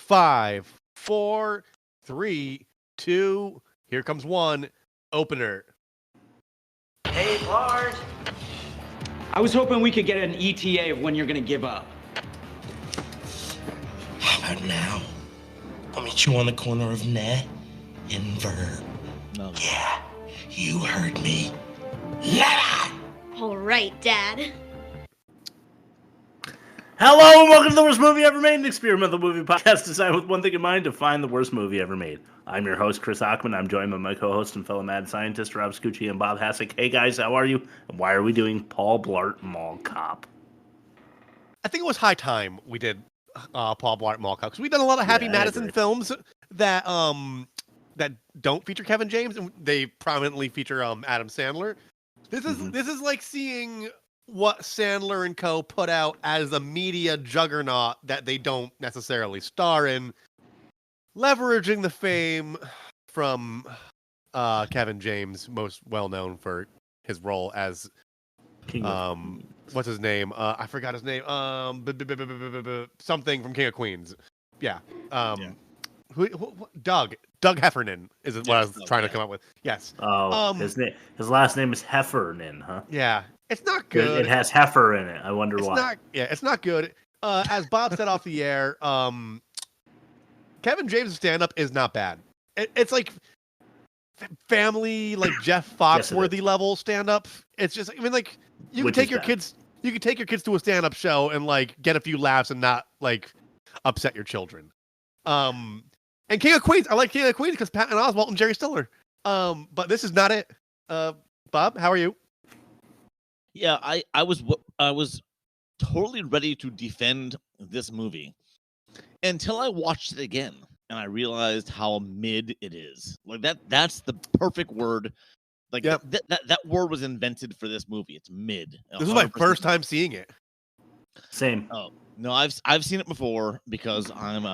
5, 4, 3, 2. Here comes 1. Opener. Hey, Bart. I was hoping we could get an ETA of when you're gonna give up. How about now? I'll meet you on the corner of Ne and Ver. No. Yeah, you heard me. Never! All right, Dad. Hello and welcome to the worst movie ever made, an experimental movie podcast designed with one thing in mind: to find the worst movie ever made. I'm your host, Chris Ackman. I'm joined by my co-host and fellow mad scientist, Rob Scucci and Bob Hassick. Hey guys, how are you? And why are we doing Paul Blart Mall Cop? I think it was high time we did Paul Blart Mall Cop, because we've done a lot of Happy Madison films that that don't feature Kevin James, and they prominently feature Adam Sandler. This is like seeing what Sandler and co. put out as a media juggernaut that they don't necessarily star in, leveraging the fame from Kevin James, most well known for his role as what's his name? I forgot his name. Something from King of Queens. Yeah. Doug Heffernan is what I was trying to come up with. Yes. His last name is Heffernan, huh? Yeah. It's not good. It has heifer in it. I wonder why. It's not good. As Bob said off the air, Kevin James' stand-up is not bad. It's like family, like Jeff Foxworthy level stand-up. It's just, I mean, like you can take your kids to a stand-up show and like get a few laughs and not like upset your children. And King of Queens, I like King of Queens because Patton Oswalt and Jerry Stiller. But this is not it. Bob, how are you? Yeah, I was totally ready to defend this movie until I watched it again and I realized how mid it is. Like that's the perfect word. Like that word was invented for this movie. It's mid. This is my first time seeing it. Same. Oh no, I've seen it before because I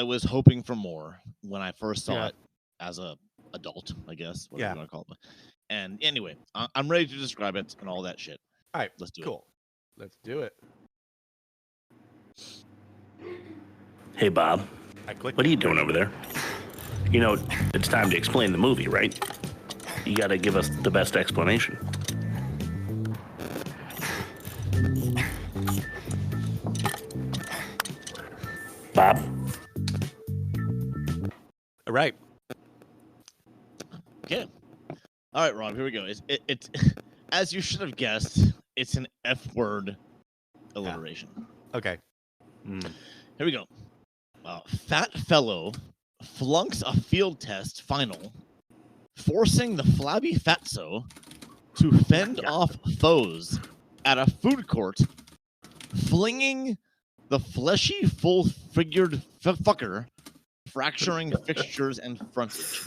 was hoping for more when I first saw it as a adult, I guess. Whatever you want to call it. And anyway, I'm ready to describe it and all that shit. All right, let's do it. Let's do it. Hey, Bob. What are you doing over there? You know, it's time to explain the movie, right? You got to give us the best explanation. Bob? All right. Okay. All right, Rob, here we go. It's as you should have guessed, it's an F-word alliteration. Okay. Here we go. Fat fellow flunks a field test final, forcing the flabby fatso to fend off foes at a food court, flinging the fleshy full-figured fucker, fracturing fixtures and frontage.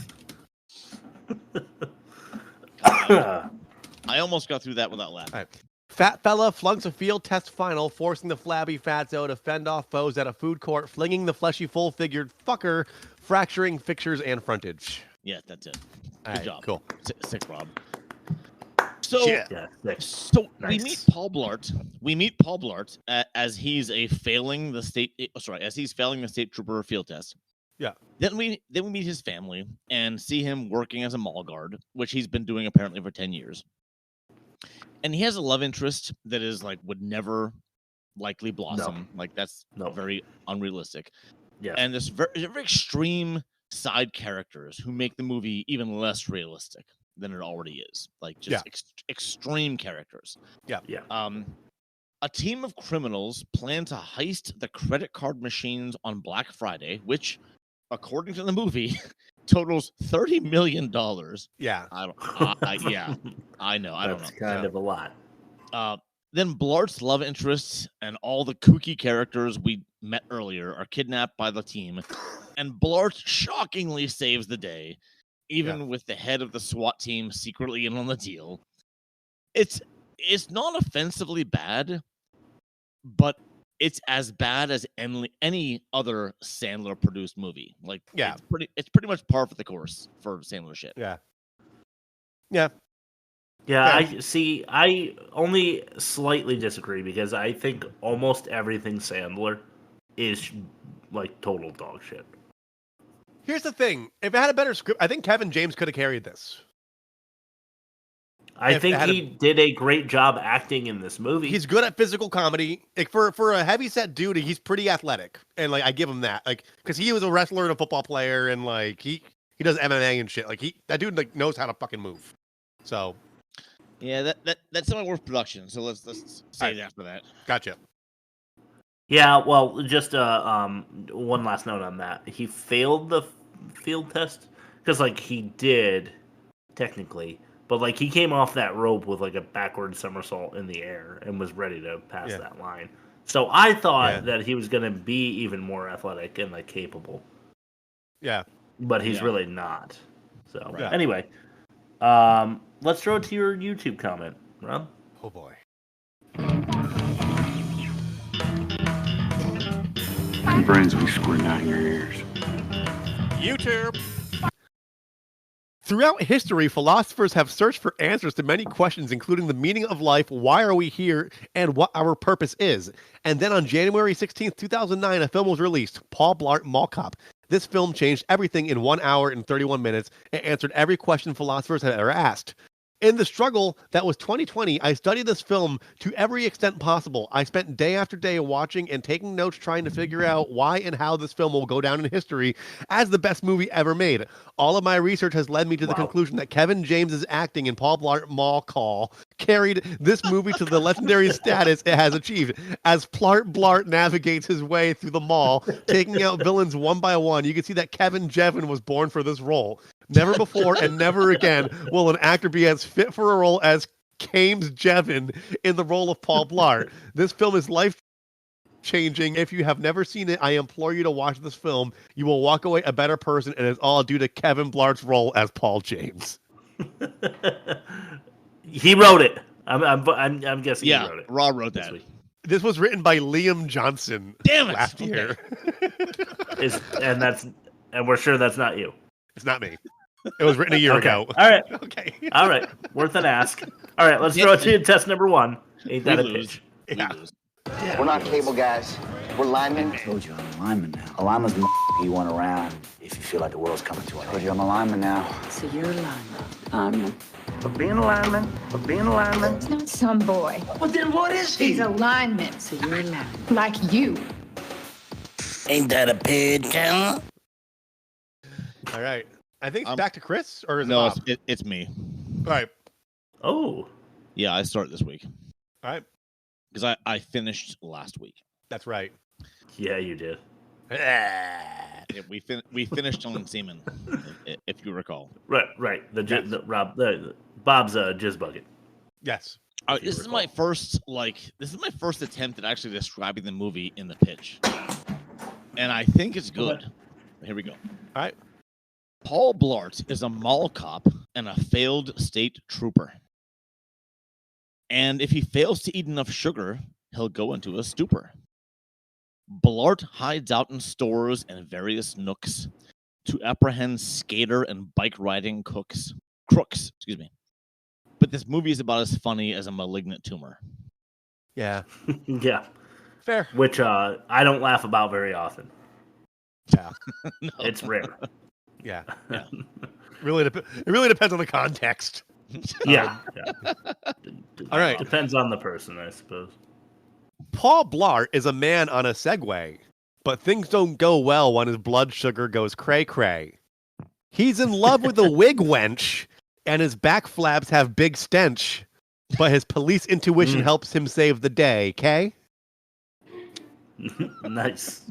I almost got through that without laughing. Right. Fat fella flunks a field test final, forcing the flabby fatso to fend off foes at a food court, flinging the fleshy full-figured fucker, fracturing fixtures and frontage. Yeah, that's it. Good job. Cool. Sick, Rob. So, nice. We meet Paul Blart. We meet Paul Blart as he's failing the state trooper field test. Yeah. Then we meet his family and see him working as a mall guard, which he's been doing apparently for 10 years. And he has a love interest that is like would never likely blossom. No. Like that's very unrealistic. Yeah. And there's very extreme side characters who make the movie even less realistic than it already is. Like just extreme characters. Yeah. Yeah. A team of criminals plan to heist the credit card machines on Black Friday, which, according to the movie, totals $30 million. Yeah. I know. I don't know. That's kind of a lot. Then Blart's love interests and all the kooky characters we met earlier are kidnapped by the team, and Blart shockingly saves the day, even with the head of the SWAT team secretly in on the deal. It's not offensively bad, but it's as bad as any other Sandler produced movie. Like, it's pretty much par for the course for Sandler shit. Yeah. I only slightly disagree because I think almost everything Sandler is like total dog shit. Here's the thing: if it had a better script, I think Kevin James could have carried this. I think he did a great job acting in this movie. He's good at physical comedy. Like for a heavyset dude, he's pretty athletic, and like I give him that. Like because he was a wrestler and a football player, and like he does MMA and shit. Like that dude like knows how to fucking move. So yeah, that's not worth production. So let's say it after that. Gotcha. Yeah, well, just one last note on that. He failed the field test because like he did technically. But, like, he came off that rope with, like, a backward somersault in the air and was ready to pass that line. So I thought that he was going to be even more athletic and, like, capable. Yeah. But he's really not. So, anyway. Let's throw it to your YouTube comment, Rob. Oh, boy. Them brains will be squirting out in your ears. YouTube. Throughout history, philosophers have searched for answers to many questions, including the meaning of life, why are we here, and what our purpose is. And then on January 16th, 2009, a film was released, Paul Blart Mall Cop. This film changed everything in 1 hour and 31 minutes and answered every question philosophers had ever asked. In the struggle that was 2020, I studied this film to every extent possible. I spent day after day watching and taking notes trying to figure out why and how this film will go down in history as the best movie ever made. All of my research has led me to the conclusion that Kevin James's acting in Paul Blart Mall Call carried this movie to the legendary status it has achieved. As Blart navigates his way through the mall, taking out villains one by one, you can see that Kevin Jevin was born for this role. Never before and never again will an actor be as fit for a role as Kames Jevin in the role of Paul Blart. This film is life-changing. If you have never seen it, I implore you to watch this film. You will walk away a better person, and it's all due to Kevin Blart's role as Paul James. He wrote it. I'm guessing he wrote it. Rob wrote that. This was written by Liam Johnson. Damn it! Last year. And we're sure that's not you. It's not me. It was written a year ago. All right. Okay. All right. Worth an ask. All right. Let's throw it to test number one. Ain't that a pitch? Yeah. We're not cable guys. We're linemen. I told you I'm a lineman now. A lineman's you want around if you feel like the world's coming to an end. I told you I'm a lineman now. So you're a lineman. For being a lineman. It's not some boy. Well, then what is he? He's a lineman. So you're a lineman. Like you. Ain't that a paid camera? All right. I think it's back to Chris, or is no, it Bob? It's me. All right. Oh. Yeah, I start this week. All right. Because I finished last week. That's right. Yeah, you did. Yeah, we finished on semen, if you recall. Right. Bob's jizz bucket. Yes. This is my first attempt at actually describing the movie in the pitch, and I think it's good. Here we go. All right. Paul Blart is a mall cop and a failed state trooper. And if he fails to eat enough sugar, he'll go into a stupor. Blart hides out in stores and various nooks to apprehend skater and bike riding crooks. But this movie is about as funny as a malignant tumor. Yeah. Yeah. Fair. Which I don't laugh about very often. Yeah. No. It's rare. Yeah. It really depends on the context. Yeah. All right. Depends on the person, I suppose. Paul Blart is a man on a Segway, but things don't go well when his blood sugar goes cray-cray. He's in love with a wig wench, and his back flaps have big stench, but his police intuition helps him save the day, okay? Nice.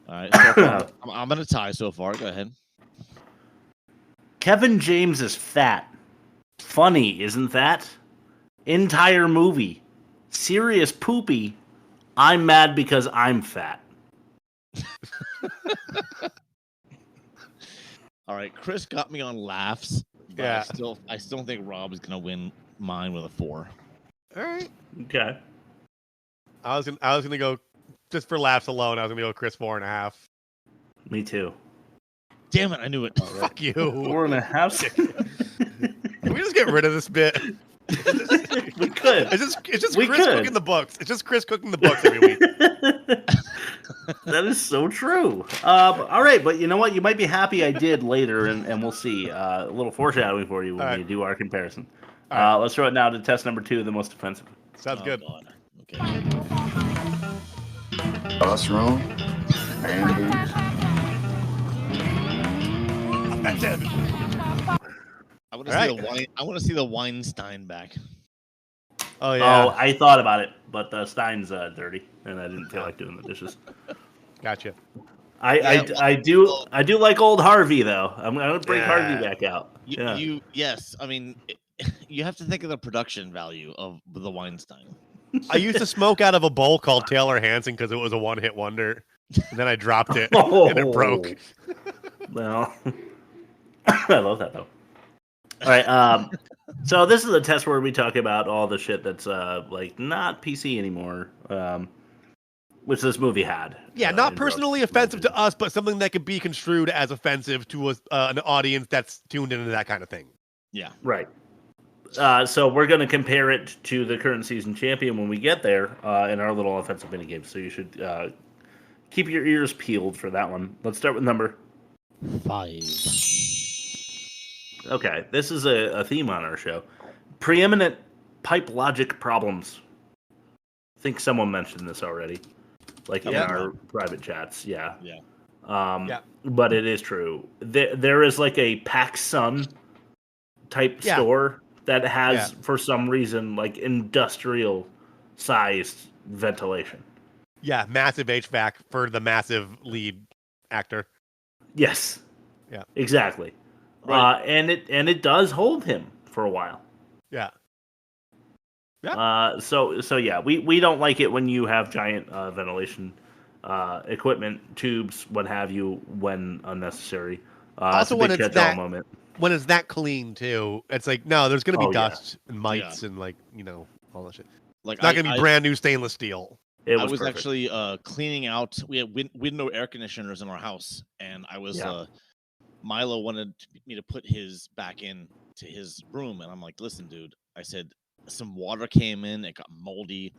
All right. So I'm going to tie so far. Go ahead. Kevin James is fat. Funny, isn't that? Entire movie. Serious poopy. I'm mad because I'm fat. All right, Chris got me on laughs. But Yeah. I still think Rob is gonna win mine with a 4. All right. Okay. I was gonna go just for laughs alone. I was gonna go Chris 4.5. Me too. Damn it! I knew it. Fuck you. 4.5. Can we just get rid of this bit? We could. It's just We Chris could. cooking the books. It's just Chris cooking the books every week. That is so true. All right, but you know what? You might be happy I did later, and we'll see. A little foreshadowing for you when we do our comparison. Let's throw it now to test number 2, the most offensive. Sounds good. God. Okay. Us wrong? I want to see the Weinstein back. Oh yeah. Oh, I thought about it, but the Stein's dirty, and I didn't feel like doing the dishes. Gotcha. I do like old Harvey though. I'm gonna bring Harvey back out. Yes. I mean, you have to think of the production value of the Weinstein. I used to smoke out of a bowl called Taylor Hanson because it was a one-hit wonder. And then I dropped it and it broke. Well, I love that though. All right, so this is a test where we talk about all the shit that's like not PC anymore, which this movie had. Yeah, not personally offensive to us, but something that could be construed as offensive to an audience that's tuned into that kind of thing. Yeah, right. So we're going to compare it to the current season champion when we get there in our little offensive minigame. So you should keep your ears peeled for that one. Let's start with number 5. Okay, this is a theme on our show. Preeminent pipe logic problems. I think someone mentioned this already, like in our private chats. Yeah. But it is true. There is like a PacSun type store that has, for some reason, like industrial sized ventilation. Yeah, massive HVAC for the massive lead actor. Yes. Yeah. Exactly. Right. And it does hold him for a while. Yeah. Yeah. So yeah, we don't like it when you have giant ventilation equipment, tubes, what have you, when unnecessary. Also, when it's that moment. When it's that clean too, it's like no, there's gonna be dust and mites and like all that shit. Like it's not gonna be brand new stainless steel. I was actually cleaning out. We had window air conditioners in our house, and I was Milo wanted me to put his back in to his room, and I'm like, listen, dude, I said some water came in, it got moldy,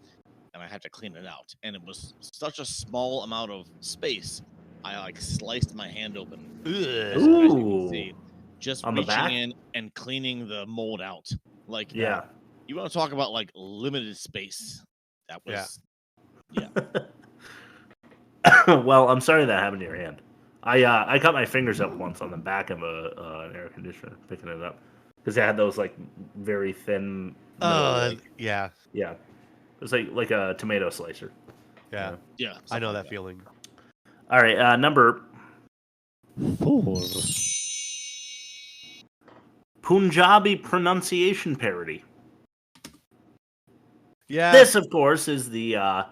and I had to clean it out, and it was such a small amount of space. I like sliced my hand open. As you can see, just on the reaching back? in and cleaning the mold out. Like, you want to talk about like limited space? That was, Well, I'm sorry that happened to your hand. I cut my fingers up once on the back of an air conditioner picking it up because it had those like very thin. Yeah. It was like a tomato slicer. Yeah. I know that feeling. All right, number 4. Punjabi pronunciation parody. Yeah. This, of course, is the guy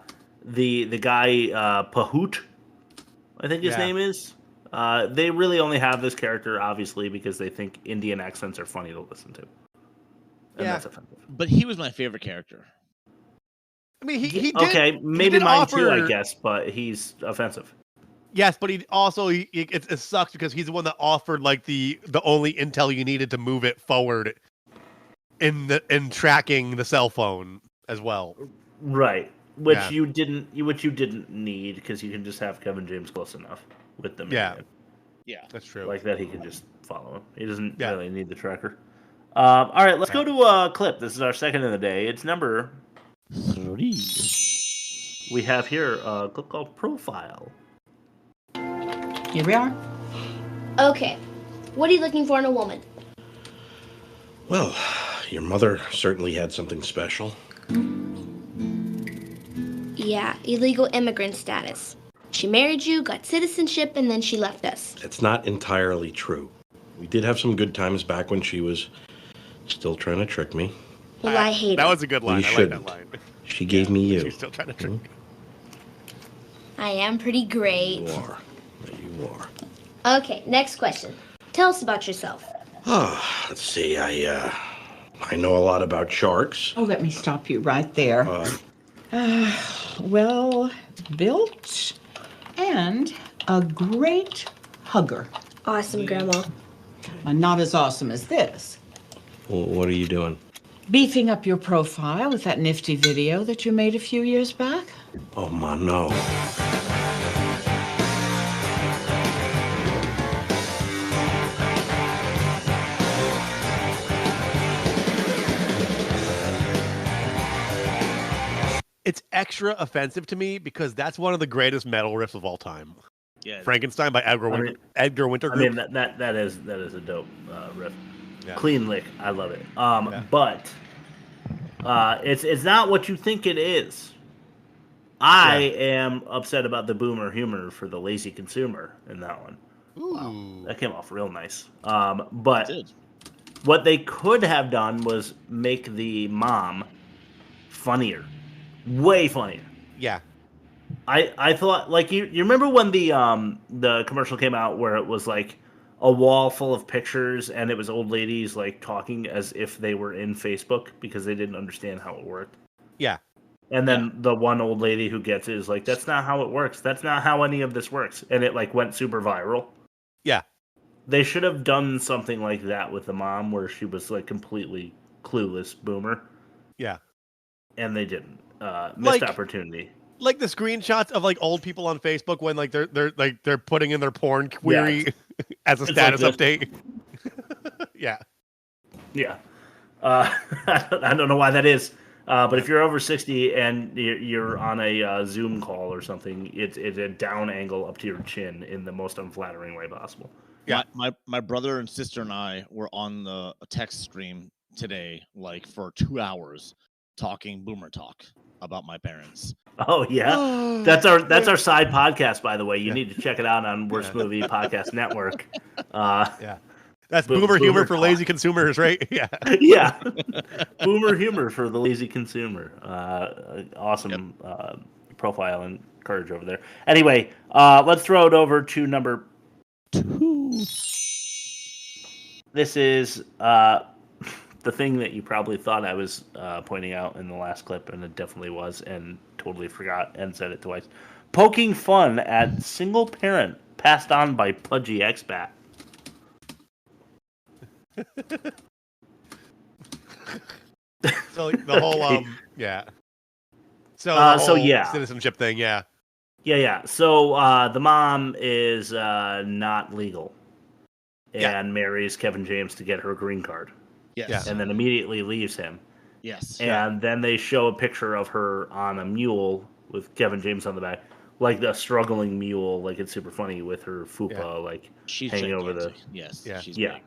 Pahud, I think his name is. They really only have this character, obviously, because they think Indian accents are funny to listen to. And that's offensive. But he was my favorite character. I mean, he did. Okay, maybe mine too, I guess, but he's offensive. Yes, but he also it sucks because he's the one that offered like the only intel you needed to move it forward in tracking the cell phone as well. Right. Which you didn't need because you can just have Kevin James close enough with them. Yeah, that's true. Like that, he can just follow him. He doesn't really need the tracker. All right, let's go to a clip. This is our second of the day. It's number 3. We have here a clip called Profile. Here we are. Okay, what are you looking for in a woman? Well, your mother certainly had something special. Yeah, illegal immigrant status. She married you, got citizenship, and then she left us. It's not entirely true. We did have some good times back when she was still trying to trick me. Well, I hate that her. was a good line. You I shouldn't. like that line. She gave me you. She's still trying to trick me. I am pretty great. You are. You are. Okay, next question. Tell us about yourself. Oh, let's see. I know a lot about sharks. Oh, let me stop you right there. Well built and a great hugger. Awesome, Grandma. Not as awesome as this. Well, what are you doing? Beefing up your profile with that nifty video that you made a few years back. Oh, man, no. extra offensive to me because that's one of the greatest metal riffs of all time. Yeah. Frankenstein by Edgar Winter I Group. mean that is a dope riff. Yeah. Clean lick, I love it. But it's not what you think it is. I am upset about the boomer humor for the lazy consumer in that one. Ooh. Wow, that came off real nice. But what they could have done was make the mom funnier, way funnier. Yeah. I thought, like, you remember when the commercial came out where it was like a wall full of pictures and it was old ladies like talking as if they were in Facebook because they didn't understand how it worked. Yeah. And then the one old lady who gets it is like, that's not how it works. That's not how any of this works. And it like went super viral. Yeah. They should have done something like that with the mom where she was like completely clueless boomer. Yeah. And they didn't. Missed opportunity. Like the screenshots of like old people on Facebook when like they're putting in their porn query as a status update. Yeah. Yeah. I don't know why that is. But if you're over 60 and you're on a Zoom call or something, it's a down angle up to your chin in the most unflattering way possible. Yeah, my brother and sister and I were on a text stream today, like for 2 hours, talking boomer talk about my parents. Oh yeah, that's our side podcast, by the way. You need to check it out on Worst Movie Podcast Network. That's boomer humor for lazy consumers, right? Yeah. Yeah. Boomer humor for the lazy consumer. Awesome profile and courage over there. Anyway, let's throw it over to number 2. This is the thing that you probably thought I was pointing out in the last clip, and it definitely was, and totally forgot and said it twice. Poking fun at single parent passed on by pudgy expat. So like, the whole citizenship thing, yeah. So the mom is not legal and marries Kevin James to get her green card. Yes. And then immediately leaves him. Yes. And then they show a picture of her on a mule with Kevin James on the back, like the struggling mule, like it's super funny with her fupa like she's hanging gigantic. over the. Yes. Yeah. She's big.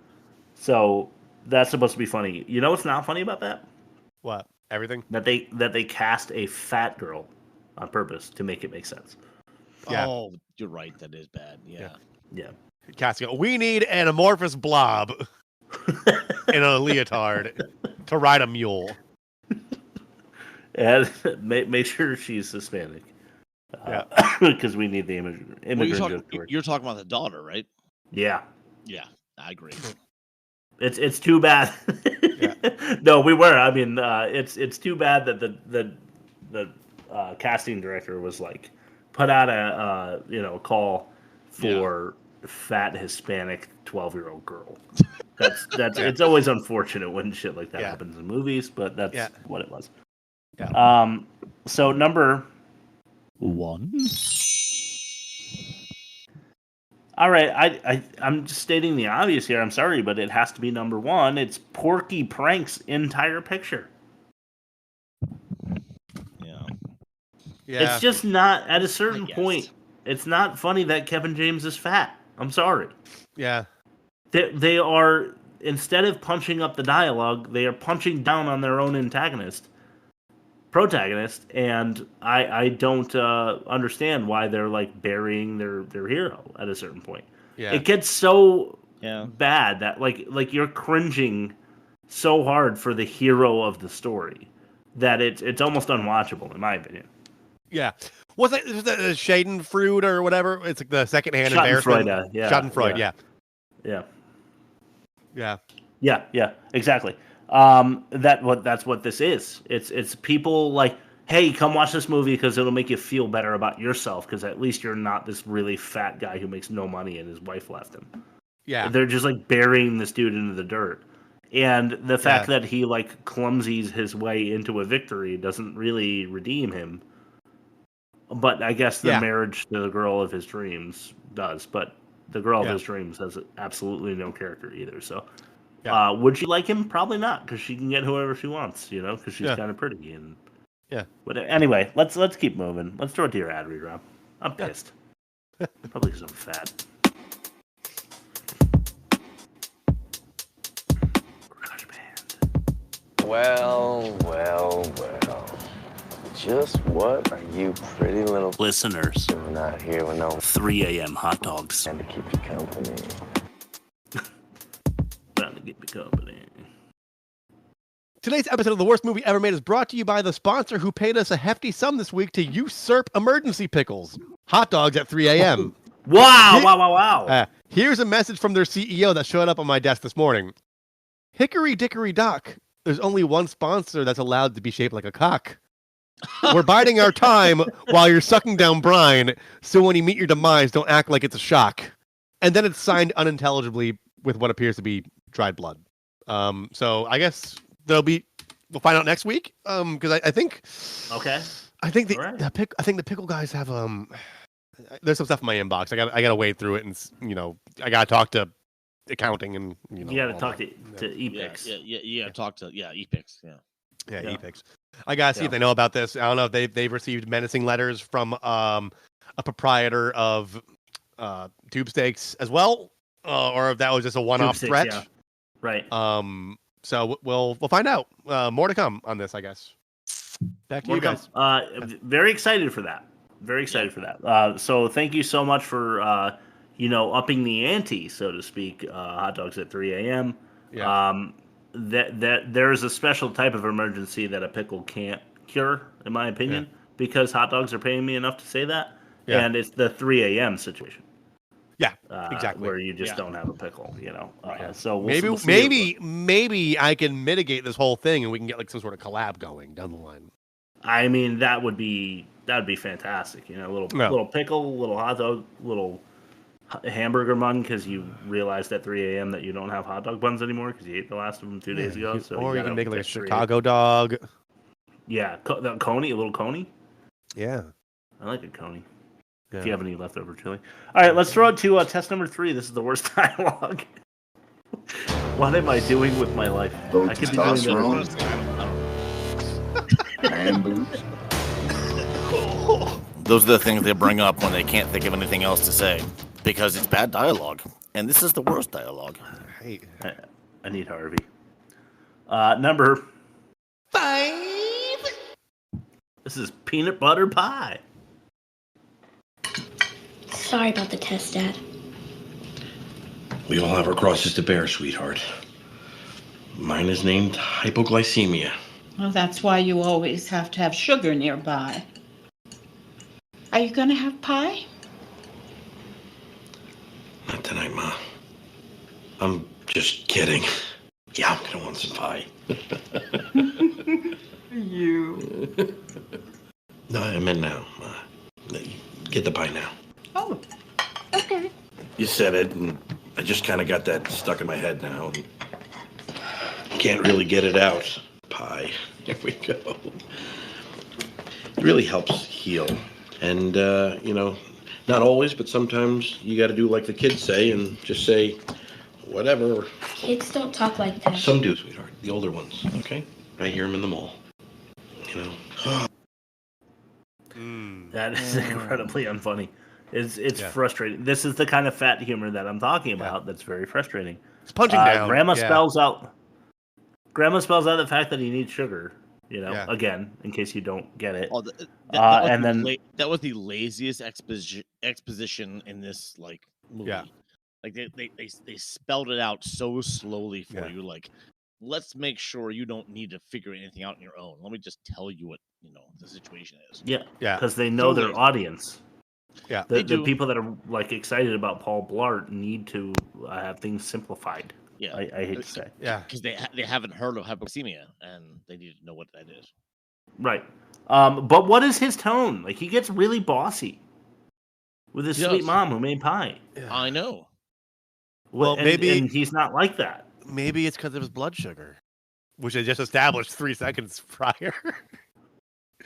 So that's supposed to be funny. You know what's not funny about that? What? Everything? That they cast a fat girl on purpose to make it make sense. Yeah. Oh, you're right. That is bad. Yeah. Casting. We need an amorphous blob in a leotard to ride a mule. And make sure she's Hispanic. Because we need the immigrant. You're talking about the daughter, right? Yeah. Yeah, I agree. It's too bad. No, we were. I mean, it's too bad that the casting director was like put out a call for fat Hispanic 12-year-old girl. That's it's always unfortunate when shit like that happens in movies, but that's what it was. Yeah. So number 1. All right, I'm just stating the obvious here. I'm sorry, but it has to be number 1. It's Porky Prank's entire picture. Yeah. It's just not, at a certain point, it's not funny that Kevin James is fat. I'm sorry. Yeah. They are, instead of punching up the dialogue, they are punching down on their own protagonist, and I don't understand why they're like burying their hero at a certain point. Yeah. It gets so bad that like you're cringing so hard for the hero of the story that it's almost unwatchable in my opinion. Yeah. Was it Schadenfreude or whatever? It's like the secondhand embarrassment. Schadenfreude, Yeah, exactly. That's what this is. It's people like, hey, come watch this movie because it'll make you feel better about yourself because at least you're not this really fat guy who makes no money and his wife left him. Yeah. They're just like burying this dude into the dirt. And the fact that he like clumsies his way into a victory doesn't really redeem him. But I guess the marriage to the girl of his dreams does. But the girl of his dreams has absolutely no character either. So would she like him? Probably not, because she can get whoever she wants, because she's kind of pretty. And Yeah. But anyway, let's keep moving. Let's throw it to your ad read, Rob. I'm pissed. Probably because I'm fat. Garage Band. Well. Just what are you pretty little listeners doing out here with no 3 a.m. hot dogs? And to keep you company. Trying to keep you company. Today's episode of The Worst Movie Ever Made is brought to you by the sponsor who paid us a hefty sum this week to usurp emergency pickles. Hot dogs at 3 a.m. Wow. Here's a message from their CEO that showed up on my desk this morning. Hickory dickory dock. There's only one sponsor that's allowed to be shaped like a cock. We're biding our time while you're sucking down brine, so when you meet your demise, don't act like it's a shock. And then it's signed unintelligibly with what appears to be dried blood. So I guess we'll find out next week. Because I think. Okay. I think the pickle guys have there's some stuff in my inbox. I gotta wade through it, and I gotta talk to accounting, and you gotta talk to EPICS. Yeah. Talk to EPICS. Yeah, EPICS. I gotta see if they know about this. I don't know if they've received menacing letters from a proprietor of tube steaks as well, or if that was just a one-off threat. Yeah. Right. So we'll find out. More to come on this, I guess. Back to you guys. Very excited for that. For that. So thank you so much for upping the ante, so to speak. Hot dogs at 3 a.m. Yeah. That there is a special type of emergency that a pickle can't cure, in my opinion, because hot dogs are paying me enough to say that, and it's the 3 a.m. situation. Yeah, exactly. Where you just don't have a pickle, So maybe I can mitigate this whole thing, and we can get like some sort of collab going down the line. I mean, that would be fantastic. A little pickle, little hot dog, little hamburger bun, because you realized at 3 a.m. that you don't have hot dog buns anymore because you ate the last of them 2 days ago. So or you can make like a Chicago dog. Yeah, the coney, a little coney. Yeah, I like a coney. Yeah. If you have any leftover chili. All right, let's throw it to test number 3. This is the worst dialogue. What am I doing with my life? I could be doing this. Those are the things they bring up when they can't think of anything else to say, because it's bad dialogue, and this is the worst dialogue. I need Harvey. Number 5. This is peanut butter pie. Sorry about the test, Dad. We all have our crosses to bear, sweetheart. Mine is named hypoglycemia. Well, that's why you always have to have sugar nearby. Are you going to have pie? Not tonight, Ma. I'm just kidding. Yeah, I'm going to want some pie. You. No, I meant now, Ma. Get the pie now. Oh, okay. You said it, and I just kind of got that stuck in my head now. And can't really get it out. Pie. There we go. It really helps heal. And, not always, but sometimes you got to do like the kids say and just say, whatever. Kids don't talk like that. Some do, sweetheart. The older ones, okay? I hear them in the mall. That is incredibly unfunny. It's frustrating. This is the kind of fat humor that I'm talking about. That's very frustrating. It's punching down. Grandma spells out the fact that he needs sugar. Again, in case you don't get it. That was the laziest exposition in this movie. Yeah. They spelled it out so slowly for you. Like, let's make sure you don't need to figure anything out on your own. Let me just tell you what the situation is. Yeah. Because they know their audience. Yeah. The people that are excited about Paul Blart need to have things simplified. Yeah, I hate to say. Yeah, because they haven't heard of hypoglycemia and they need to know what that is. Right. But what is his tone? He gets really bossy with his sweet mom who made pie. Yeah. I know. Well, maybe he's not like that. Maybe it's because of his blood sugar, which they just established 3 seconds prior.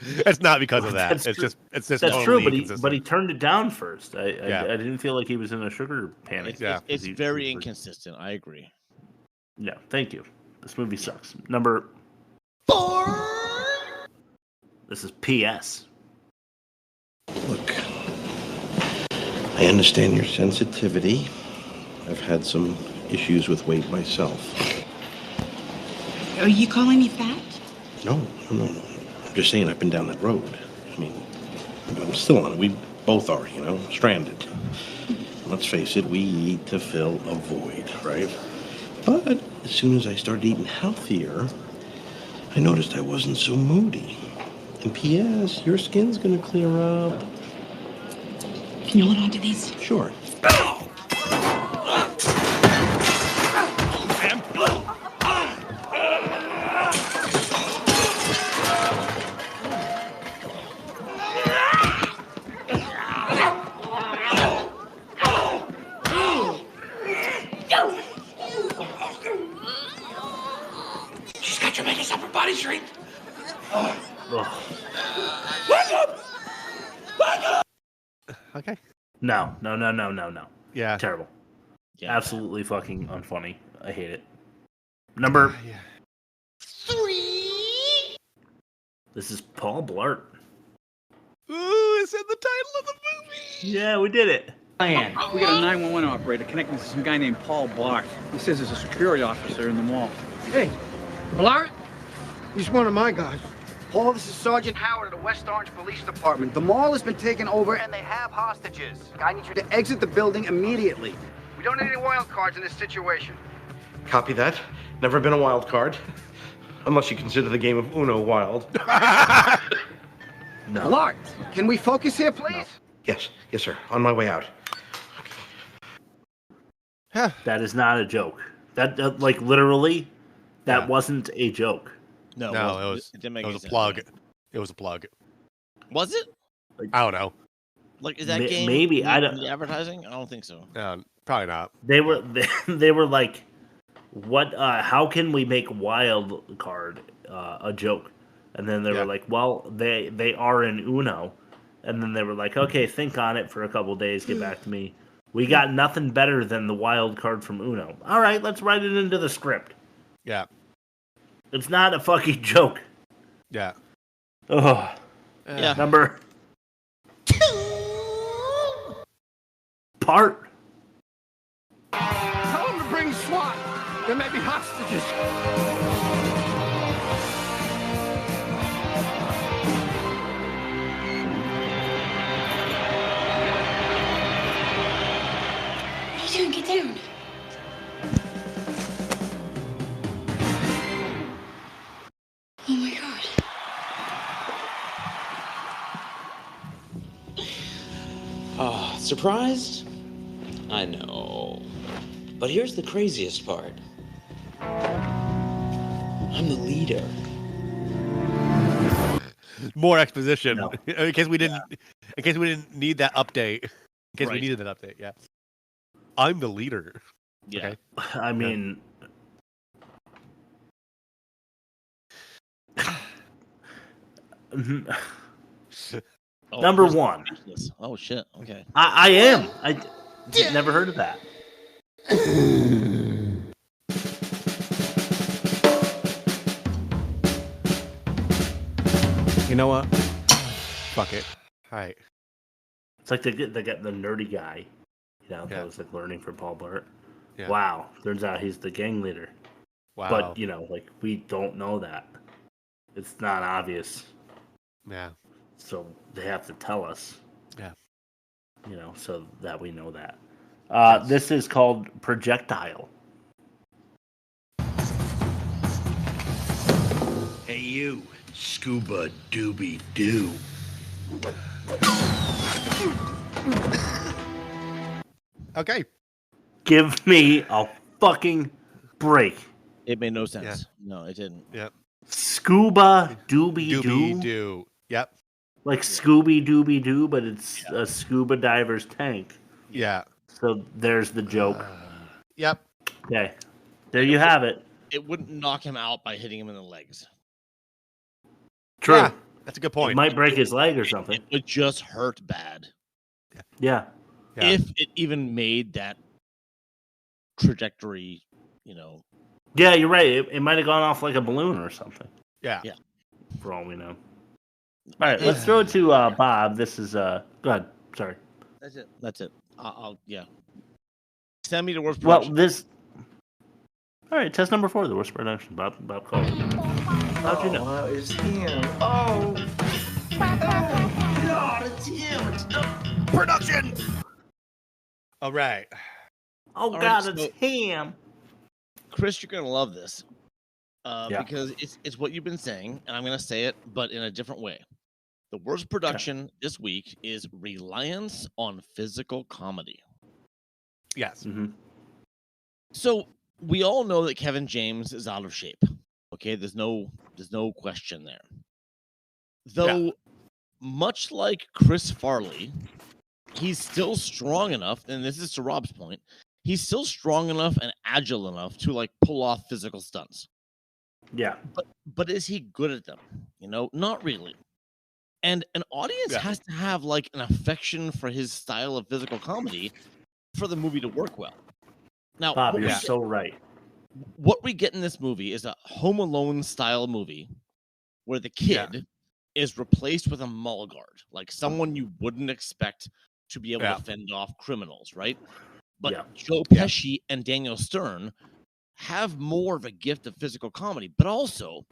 It's not because of that. It's just that's totally true. But he turned it down first. I didn't feel like he was in a sugar panic. It's very inconsistent. I agree. Yeah, thank you. This movie sucks. Number 4. This is P.S. Look, I understand your sensitivity. I've had some issues with weight myself. Are you calling me fat? No. I'm just saying I've been down that road. I mean, I'm still on it. We both are, stranded. Let's face it, we eat to fill a void, right? But as soon as I started eating healthier, I noticed I wasn't so moody. And P.S., your skin's gonna clear up. Can you hold on to these? Sure. She's got tremendous upper body strength. Okay. No. Yeah. Terrible. Yeah. Absolutely fucking unfunny. I hate it. Number 3. This is Paul Blart. Ooh, it's in the title of the movie. Yeah, we did it. Diane, we got a 911 operator connecting to some guy named Paul Bart. He says there's a security officer in the mall. Hey, Blart? He's one of my guys. Paul, this is Sergeant Howard of the West Orange Police Department. The mall has been taken over and they have hostages. I need you to exit the building immediately. We don't need any wild cards in this situation. Copy that. Never been a wild card. Unless you consider the game of Uno wild. No. Blart, can we focus here, please? Yes, sir. On my way out. That is not a joke. That like literally, that wasn't a joke. No, it didn't make was any a sense. plug. It was a plug. Was it? I don't know. Like, is that game maybe I don't. the advertising? I don't think so. Probably not. They were like, what? How can we make wild card a joke? And then they were like, well, they are in Uno. And then they were like, okay, think on it for a couple days, get back to me. We got nothing better than the wild card from Uno. All right, let's write it into the script. Yeah. It's not a fucking joke. Yeah. Oh. Yeah. Number 2. Bart. Tell him to bring SWAT. There may be hostages. What are you doing? Get down. Oh my god. Oh, surprised? I know. But here's the craziest part. I'm the leader. More exposition. In case we didn't need that update. In case we needed that update, yeah. I'm the leader. Yeah. Okay. I mean, number 1. Oh shit. Okay. I am. I never heard of that. You know what? Fuck it. All right. It's like they get the nerdy guy, that was like learning from Paul Blart. Yeah. Wow, turns out he's the gang leader. Wow. But we don't know that. It's not obvious. Yeah. So they have to tell us. Yeah. So that we know that. This is called Projectile. Hey, you, scuba doobie doo. Okay. Give me a fucking break. It made no sense. No, it didn't. Yep. Scuba doobie doo. Doo. Yep. Like Scooby Dooby Doo, but it's a scuba diver's tank. Yeah. So there's the joke. Yep. Okay. There you have it. It wouldn't knock him out by hitting him in the legs. True. Yeah, that's a good point. It might break his leg or something. It would just hurt bad. Yeah. If it even made that trajectory, Yeah, you're right. It might have gone off like a balloon or something. Yeah. Yeah. For all we know. All right, let's throw it to Bob. This is go ahead. Sorry. That's it. I'll send me the worst Well, production. All right, test number 4, the worst production. Bob called. How'd you know? It's him. Oh. God, it's him. Production. All right. Oh, All God, right, it's him. Chris, you're gonna love this because it's what you've been saying, and I'm gonna say it, but in a different way. The worst production this week is reliance on physical comedy. Yes. Mm-hmm. So we all know that Kevin James is out of shape. Okay, there's no question there. Though, much like Chris Farley, he's still strong enough, and this is to Rob's point, he's still strong enough and agile enough to like pull off physical stunts. Yeah. But is he good at them? Not really. And an audience has to have like an affection for his style of physical comedy for the movie to work well. Now, Bob, you're so right. What we get in this movie is a Home Alone style movie where the kid is replaced with a mall guard, like someone you wouldn't expect to be able to fend off criminals, right? But Joe Pesci and Daniel Stern have more of a gift of physical comedy, but also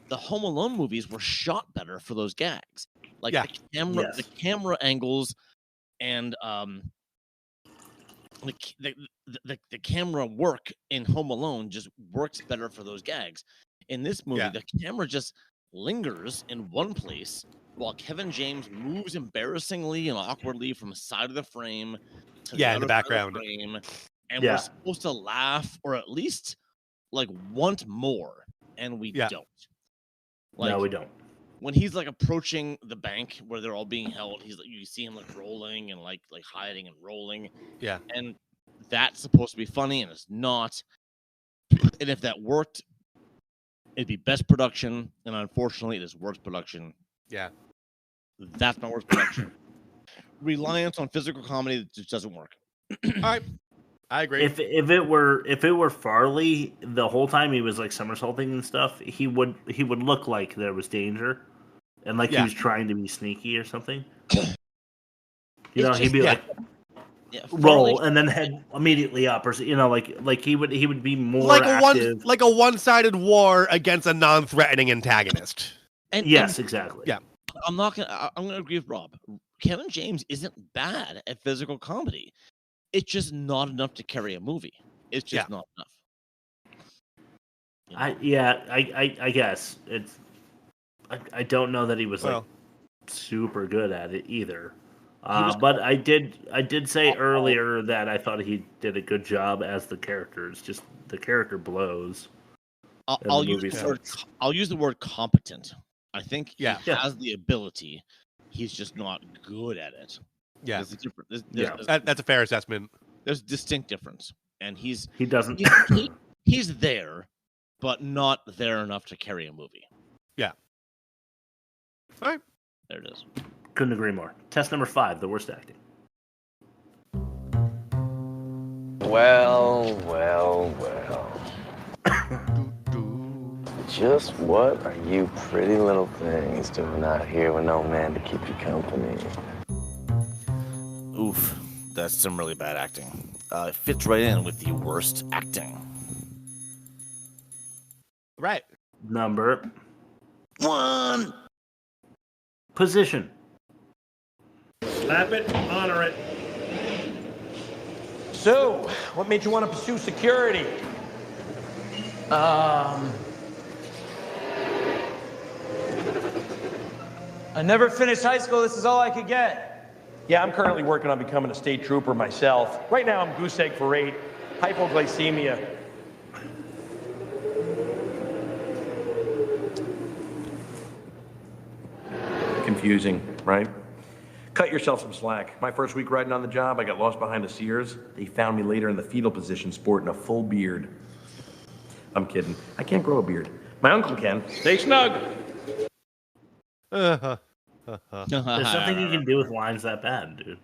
the Home Alone movies were shot better for those gags. Like the camera angles and the camera work in Home Alone just works better for those gags. In this movie, the camera just lingers in one place while Kevin James moves embarrassingly and awkwardly from the side of the frame to the in other the background. side of the frame, and we're supposed to laugh or at least like want more, and we don't. No, we don't. When he's like approaching the bank where they're all being held, he's like, you see him like rolling and like hiding and rolling. Yeah. And that's supposed to be funny, and it's not. And if that worked, it'd be best production, and unfortunately, it is worst production. Yeah. That's my worst production. Reliance on physical comedy just doesn't work. All right. I agree. If it were Farley, the whole time he was like somersaulting and stuff, he would look like there was danger, and like he was trying to be sneaky or something. He'd be like roll and then head immediately up, or like he would be more like active. a one-sided war against a non-threatening antagonist. Exactly. Yeah, I'm gonna agree with Rob. Kevin James isn't bad at physical comedy. It's just not enough to carry a movie. It's just not enough. I guess it's. I don't know that he was like super good at it either. But I did say earlier that I thought he did a good job as the character. It's just the character blows. I'll use the word competent. I think he has the ability. He's just not good at it. Yeah, there's that's a fair assessment. There's a distinct difference, and he doesn't. He's there, but not there enough to carry a movie. Yeah. All right. There it is. Couldn't agree more. Test number 5, the worst acting. Well. Just what are you pretty little things doing out here with no man to keep you company? Oof, that's some really bad acting. It fits right in with the worst acting. Right. Number 1. Position. Slap it, honor it. So, what made you want to pursue security? I never finished high school. This is all I could get. Yeah, I'm currently working on becoming a state trooper myself. Right now, I'm goose egg for 8, hypoglycemia. Confusing, right? Cut yourself some slack. My first week riding on the job, I got lost behind the Sears. They found me later in the fetal position, sporting a full beard. I'm kidding. I can't grow a beard. My uncle can. Stay snug. There's nothing you can do with lines that bad, dude.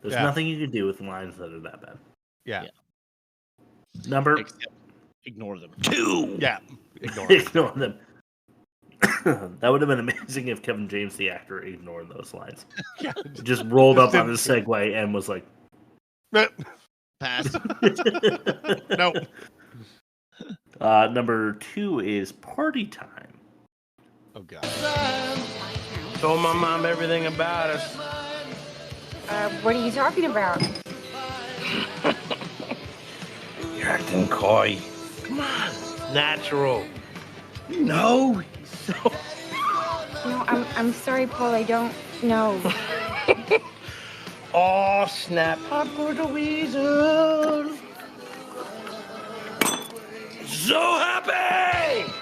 There's nothing you can do with lines that are that bad. Yeah. Number. Ignore them. 2. Yeah. Ignore them. Ignore them. That would have been amazing if Kevin James, the actor, ignored those lines. Just rolled up on his Segway and was like, pass. Nope. Number 2 is Party Time. Oh, God. Told my mom everything about us. What are you talking about? You're acting coy. Come on, natural. No. No, I'm sorry, Paul. I don't know. Oh, snap. Papa the Weasel. So happy!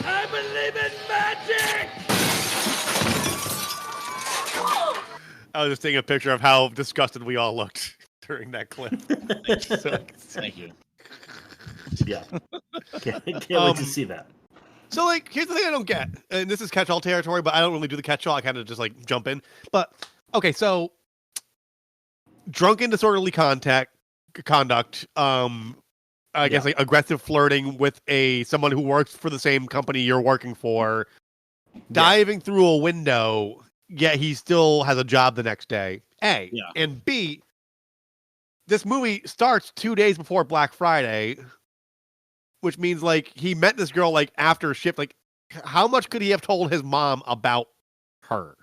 I believe in magic! I was just taking a picture of how disgusted we all looked during that clip. Thank you. Yeah. Can't wait to see that. So, like, here's the thing I don't get. And this is catch-all territory, but I don't really do the catch-all. I kind of just, like, jump in. But, okay, so drunken disorderly conduct, I guess, like, aggressive flirting with someone who works for the same company you're working for, diving through a window, yet he still has a job the next day. A. Yeah. And B, this movie starts 2 days before Black Friday, which means, like, he met this girl, like, after shift. Like, how much could he have told his mom about her?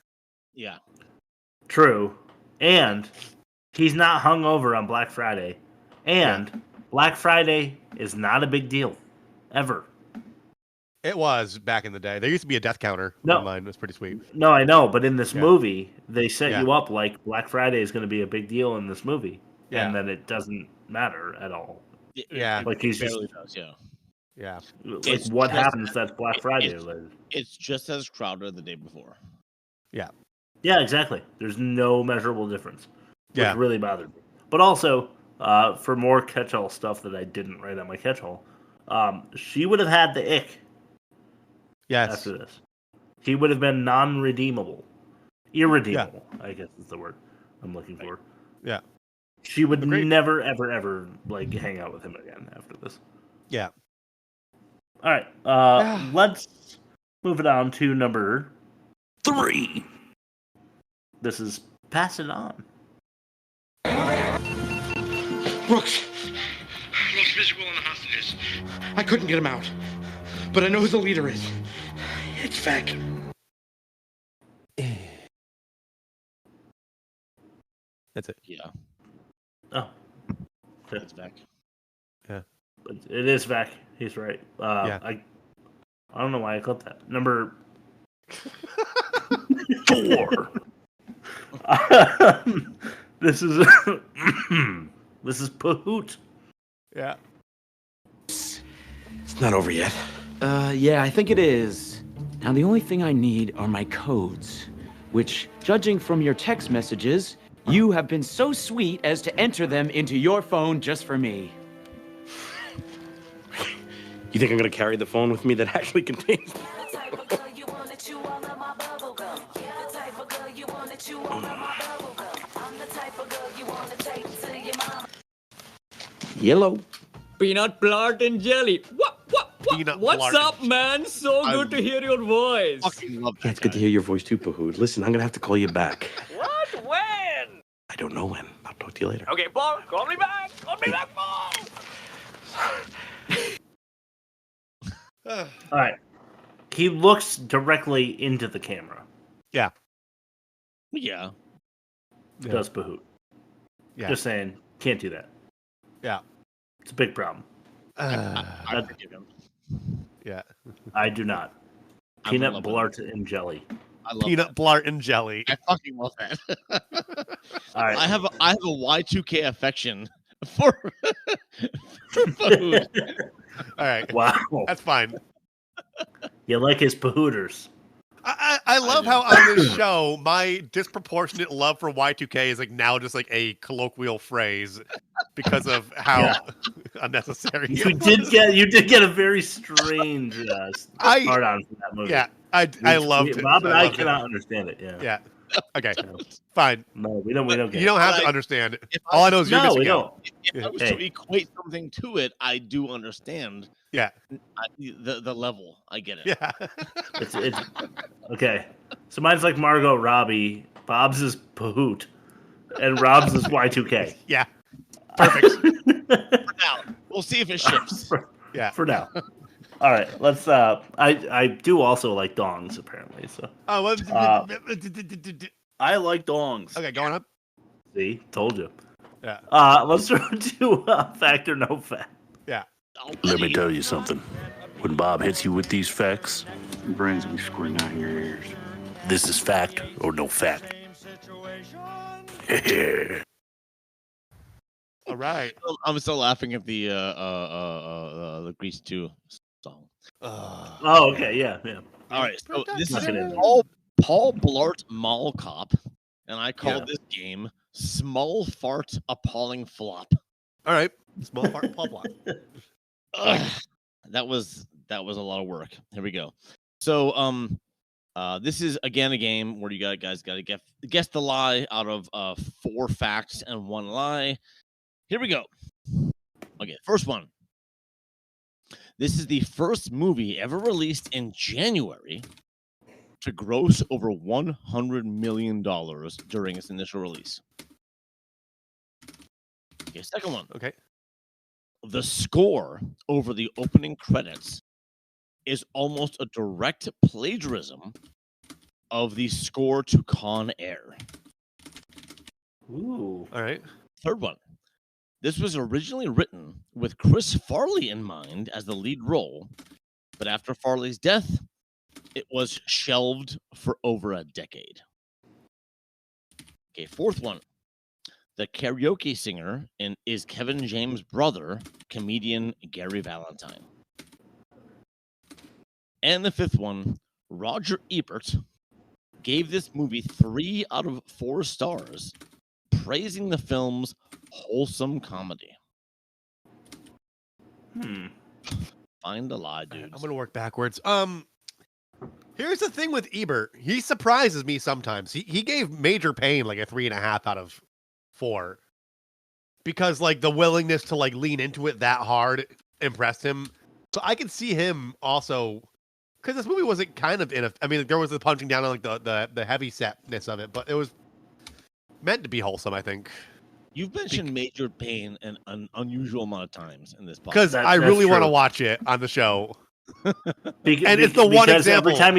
Yeah. True. And he's not hungover on Black Friday. And Black Friday is not a big deal. Ever. It was back in the day. There used to be a death counter online. It was pretty sweet. No, I know. But in this movie, they set you up like Black Friday is going to be a big deal in this movie. Yeah. And then it doesn't matter at all. Yeah. Like he's barely just... does, yeah. Yeah. Like what happens that's Black Friday? It's just as crowded the day before. Yeah. Yeah, exactly. There's no measurable difference. Which Yeah. really bothered me. But also, for more catch-all stuff that I didn't write on my catch-all, she would have had the ick. Yes. After this. He would have been non-redeemable. Irredeemable, I guess is the word I'm looking for. Yeah. She would never, ever, ever like hang out with him again after this. Yeah. All right. Let's move it on to number 3. This is Pass It On. Brooks, most miserable in the hostages. I couldn't get him out, but I know who the leader is. It's Feck. That's it. Yeah. Oh. It's Vec. Yeah. It is Vec. He's right. I don't know why I clipped that. Number 4. This is this is Pahud. Yeah. It's not over yet. Yeah, I think it is. Now, the only thing I need are my codes, which, judging from your text messages, you have been so sweet as to enter them into your phone just for me. You think I'm gonna carry the phone with me that actually contains... Yellow. Peanut, Blart, and jelly. What? What's up, man? So good to hear your voice. Yeah, it's good to hear your voice too, Pahud. Listen, I'm gonna have to call you back. What? When? I don't know when. I'll talk to you later. Okay, Paul, call me back. Call me back, Paul. All right. He looks directly into the camera. Yeah. Yeah. Does Pahud. Yeah. Just saying, can't do that. Yeah. It's a big problem. I forgive him. Yeah. I do not. Peanut, Blart, and jelly. I love Peanut, Blart, and jelly. I fucking love that. All right. I have a Y2K affection for Pahud. All right. Wow. That's fine. You like his Pahooders. I love how on this show my disproportionate love for Y2K is like now just like a colloquial phrase because of how unnecessary. You did get a very strange hard on from that movie. Yeah, I loved it. Bob and I cannot understand it. Yeah. Okay. Fine. No, we don't get it. You don't have to understand it. All I know is you're missing out. If I was to equate something to it, I do understand. Yeah. The level. I get it. Yeah. It's okay. So mine's like Margot Robbie. Bob's is Pahud, and Rob's is Y2K. Yeah. Perfect. For now, we'll see if it shifts. Yeah. For now. All right. Let's. I do also like dongs apparently. So. Oh. Well, I like dongs. Okay, going up. See, told you. Yeah. Let's throw to fact or no fact. Yeah. Let me tell you something. When Bob hits you with these facts, your brains will be squirting out your ears. This is fact or no fact. All right. I'm still laughing at the Grease 2 song. Oh, okay, yeah. All right, so this is Paul Blart Mall Cop, and I called this game Small Fart Appalling Flop. All right, Small Fart Paul Blart. That was a lot of work. Here we go. So this is again a game where you guys got to guess the lie out of 4 facts and 1 lie. Here we go. Okay, first one. This is the first movie ever released in January to gross over $100 million during its initial release. Okay, second one. Okay. The score over the opening credits is almost a direct plagiarism of the score to Con Air. Ooh. All right. Third one. This was originally written with Chris Farley in mind as the lead role, but after Farley's death, it was shelved for over a decade. Okay, fourth one. The karaoke singer is Kevin James' brother, comedian Gary Valentine. And the fifth one, Roger Ebert gave this movie 3 out of 4 stars, praising the film's wholesome comedy. Find a lie, dude. I'm gonna work backwards. Here's the thing with Ebert. He surprises me sometimes. He gave Major Pain like a 3.5 out of 4 because like the willingness to like lean into it that hard impressed him. So I can see him also because this movie wasn't kind of I mean, there was the punching down on like the heavy setness of it, but it was meant to be wholesome, I think. You've mentioned Major Pain an unusual amount of times in this podcast. Because I really want to watch it on the show. And it's the one because example. Every time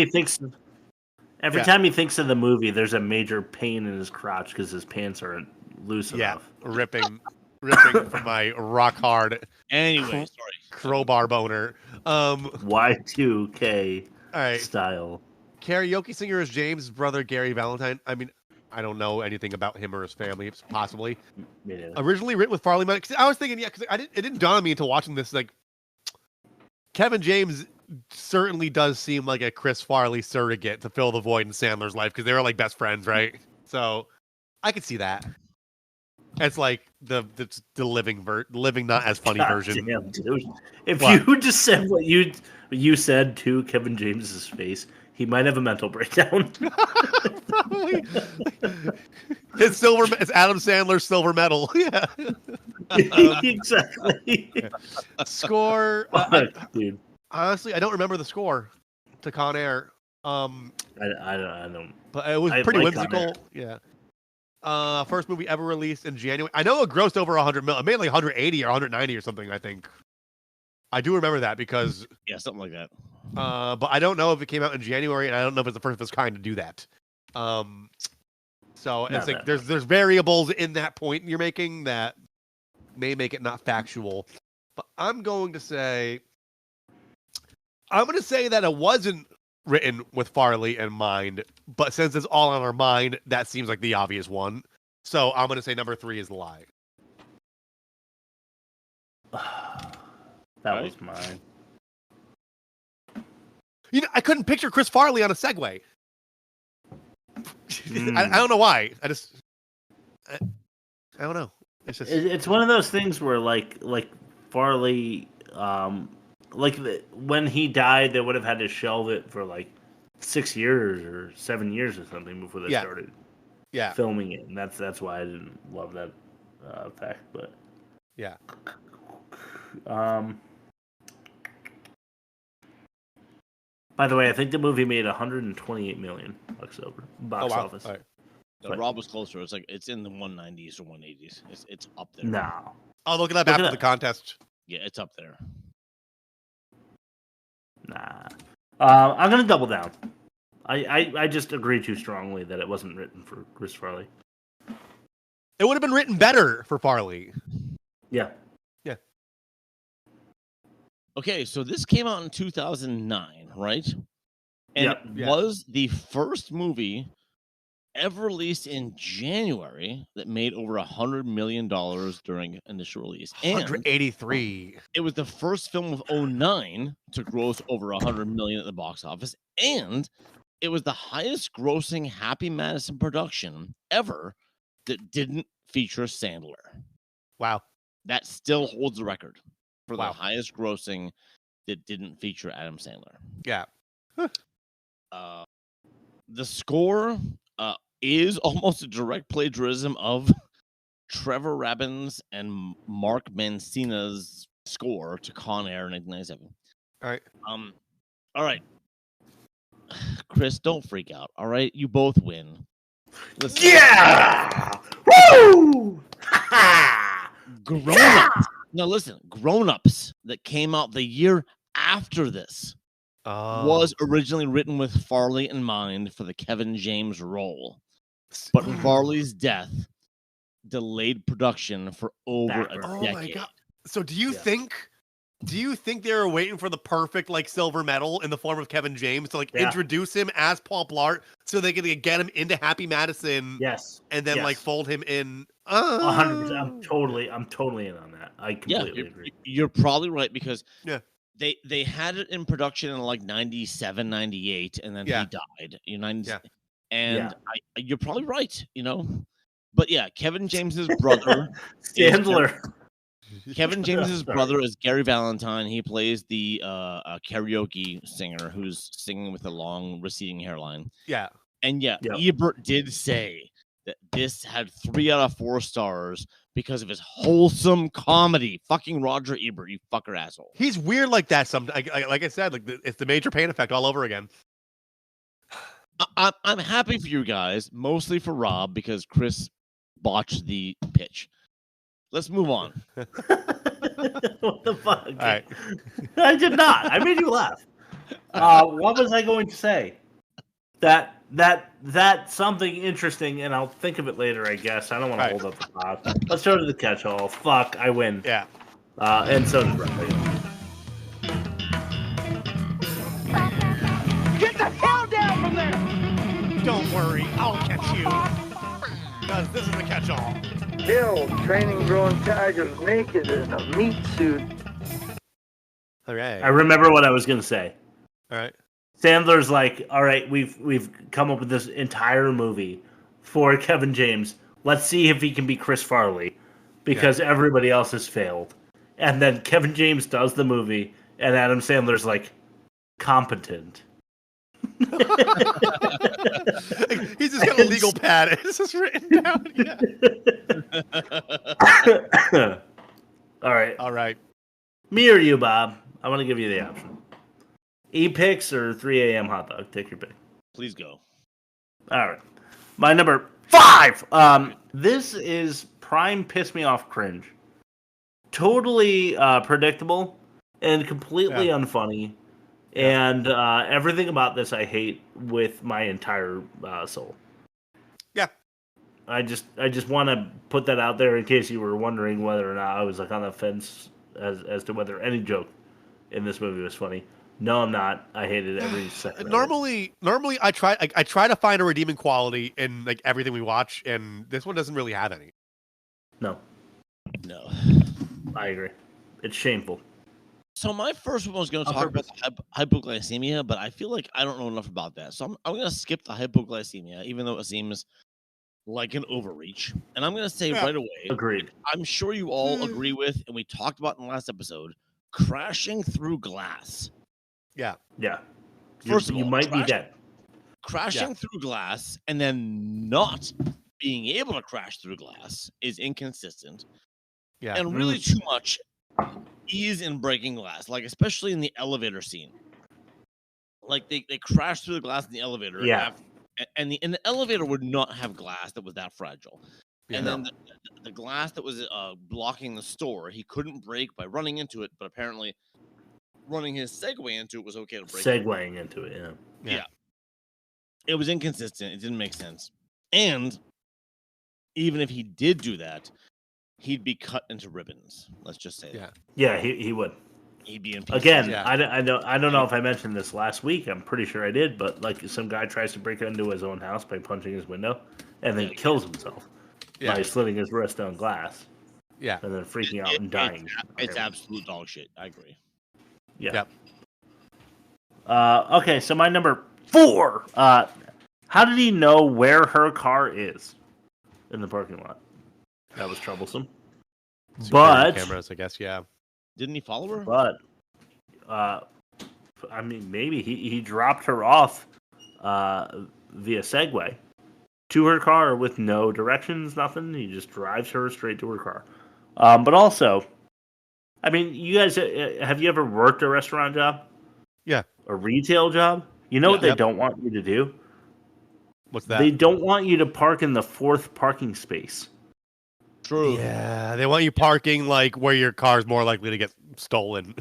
he thinks of the movie, there's a major pain in his crotch because his pants aren't loose enough. ripping from my rock hard. Anyway, sorry. Crowbar boner. Y2K style. Karaoke singer is James' brother Gary Valentine. I mean, I don't know anything about him or his family, possibly. Originally written with Farley. I was thinking, because it didn't dawn on me until watching this. Like, Kevin James certainly does seem like a Chris Farley surrogate to fill the void in Sandler's life because they were like best friends, right? So I could see that. It's like the living not as funny version. Damn, dude. If you just said what you said to Kevin James's face, he might have a mental breakdown. Probably. It's Adam Sandler's silver medal. Yeah. Exactly. Score. Dude. Honestly, I don't remember the score to Con Air. I don't. But it was pretty whimsical. Yeah. First movie ever released in January. I know it grossed over 100 million. It made like 180 or 190 or something, I think. I do remember that because something like that. But I don't know if it came out in January, and I don't know if it's the first of its kind to do that. So it's like there's variables in that point you're making that may make it not factual. But I'm going to say that it wasn't written with Farley in mind, but since it's all on our mind, that seems like the obvious one. So I'm going to say number 3 is the lie. That was mine. You know, I couldn't picture Chris Farley on a Segway. I don't know why. I don't know. It's just It's one of those things where like Farley, when he died, they would have had to shelve it for like 6 years or 7 years or something before they started filming it, and that's why I didn't love that fact. But yeah. By the way, I think the movie made 128 million bucks over box office. Right. Rob was closer. It's in the 190s or 180s. It's up there. No. I'll look it up after the contest. Yeah, it's up there. Nah. I'm gonna double down. I just agree too strongly that it wasn't written for Chris Farley. It would have been written better for Farley. Yeah. Yeah. Okay, so this came out in 2009, right? And it was the first movie ever released in January that made over $100 million during initial release. 183. It was the first film of 2009 to gross over $100 million at the box office, and it was the highest grossing Happy Madison production ever that didn't feature Sandler. Wow. That still holds the record for the highest grossing that didn't feature Adam Sandler. Yeah. The score is almost a direct plagiarism of Trevor Rabin's and Mark Mancina's score to Con Air in 1997. All right. All right. Chris, don't freak out. All right, you both win. Listen. Yeah! Woo! Grown-ups. Now listen, Grown-ups that came out the year after this was originally written with Farley in mind for the Kevin James role. But Farley's death delayed production for over a decade. Oh my god. So do you think they were waiting for the perfect like silver medal in the form of Kevin James to like introduce him as Paul Blart so they could get him into Happy Madison? Yes. And then like fold him in. 100%. I'm totally in on that. I completely agree. You're probably right because they had it in production in like 97, 98, and then he died. And you're probably right, But yeah, Kevin James's brother Sandler. Kevin James's brother is Gary Valentine. He plays the karaoke singer who's singing with a long receding hairline. Yeah. And Ebert did say that this had 3 out of 4 stars because of his wholesome comedy. Fucking Roger Ebert, you fucker asshole. He's weird like that. Like I said, it's the Major Payne effect all over again. I'm happy for you guys, mostly for Rob because Chris botched the pitch. Let's move on. What the fuck? All right. I did not. I made you laugh. What was I going to say? That something interesting, and I'll think of it later, I guess. I don't want to hold up the pot. Let's go to the catch-all. Fuck, I win. Yeah. And so did Riley. Get the hell down from there! Don't worry, I'll catch you. Because this is the catch-all. Bill, training grown tigers naked in a meat suit. All right. I remember what I was going to say. All right. Sandler's like, all right, we've come up with this entire movie for Kevin James. Let's see if he can be Chris Farley because everybody else has failed. And then Kevin James does the movie, and Adam Sandler's like, competent. He's just got a legal pad. It's just written down. Yeah. All right. Me or you, Bob? I want to give you the option. E-Pix or 3 a.m. hot dog? Take your pick. Please go. All right. My number 5. This is prime piss me off cringe. Totally predictable and completely unfunny. And everything about this I hate with my entire soul. Yeah. I just want to put that out there in case you were wondering whether or not I was like on the fence as to whether any joke in this movie was funny. No, I'm not. I hated every second. Normally, I try to find a redeeming quality in like everything we watch, and this one doesn't really have any. No. No. I agree. It's shameful. So my first one was going to talk about hypoglycemia, but I feel like I don't know enough about that. So I'm going to skip the hypoglycemia, even though it seems like an overreach. And I'm going to say right away, agreed. I'm sure you all agree with, and we talked about in the last episode, crashing through glass. Yeah. Yeah. First of all, you might be dead. Crashing through glass and then not being able to crash through glass is inconsistent. Yeah. And really too much ease in breaking glass, like especially in the elevator scene. Like they crash through the glass in the elevator. Yeah. And the elevator would not have glass that was that fragile. Yeah. And then the glass that was blocking the store, he couldn't break by running into it, but apparently running his Segway into it was okay to break. Segwaying into it, yeah. It was inconsistent. It didn't make sense. And even if he did do that, he'd be cut into ribbons. Let's just say that. Yeah, he would. He'd be in pieces. Again, I don't know if I mentioned this last week. I'm pretty sure I did, but like some guy tries to break into his own house by punching his window and then kills himself by slitting his wrist on glass. Yeah. And then freaking out and dying. It's absolute dog shit. I agree. Yeah. Okay, so my number 4. How did he know where her car is in the parking lot? That was troublesome. But cameras, I guess, yeah. Didn't he follow her? But I mean, maybe he dropped her off via Segway to her car with no directions, nothing. He just drives her straight to her car. But also, I mean, you guys, have you ever worked a restaurant job? Yeah. A retail job? You know what they don't want you to do? What's that? They don't want you to park in the 4th parking space. True. Yeah, they want you parking like where your car's more likely to get stolen.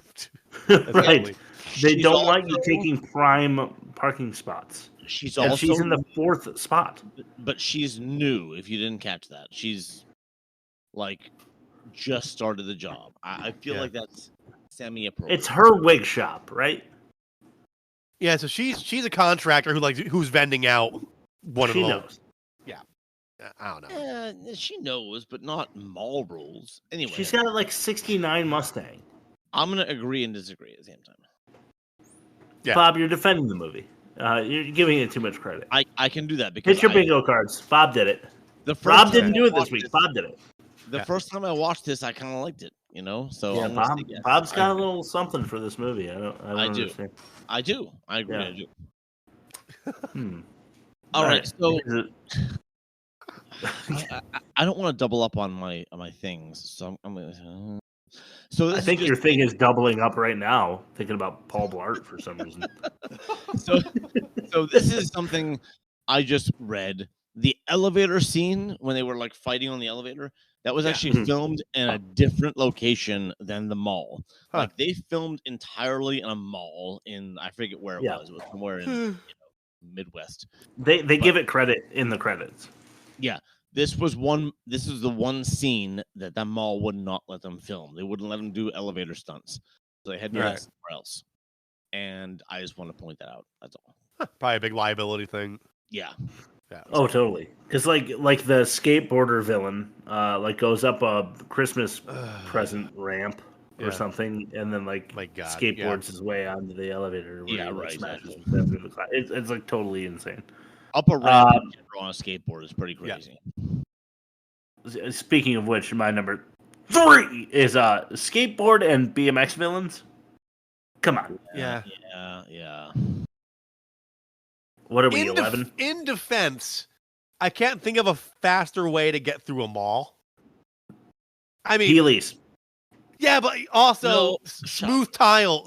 Right. They don't want you taking prime parking spots. She's in the 4th spot. But she's new, if you didn't catch that. She's like just started the job. I feel like that's semi-appropriate. It's her wig shop, right? Yeah, so she's a contractor who's vending out one of She them. knows. Yeah. I don't know. She knows, but not mall rules. Anyway. She's got like 69 Mustang. I'm going to agree and disagree at the same time. Yeah. Bob, you're defending the movie. You're giving it too much credit. I can do that because hit your bingo cards. Bob did it. Rob didn't do it this week. Bob did it. The first time I watched this, I kind of liked it, you know? So yeah, Bob's got a little something for this movie. I don't understand. I do. I agree. Yeah. I do. All right. So I don't want to double up on my things. So I'm going to. So I think your thing is doubling up right now, thinking about Paul Blart for some reason. So this is something I just read. The elevator scene when they were like fighting on the elevator, that was actually filmed in a different location than the mall. Like they filmed entirely in a mall in, I forget where it was. It was somewhere in Midwest. They give it credit in the credits. Yeah. This is the one scene that mall would not let them film. They wouldn't let them do elevator stunts. So they had to do that somewhere else. And I just want to point that out. That's all. Probably a big liability thing. Yeah. Oh, totally. Because like the skateboarder villain, goes up a Christmas present ramp or something, and then skateboards his way onto the elevator. Where he smashes exactly. It's like totally insane. Up a ramp on a skateboard is pretty crazy. Yeah. Speaking of which, my number 3 is skateboard and BMX villains. Come on. Yeah. What are we, 11? In defense, I can't think of a faster way to get through a mall. I mean, Heelys. Yeah, but also smooth tile.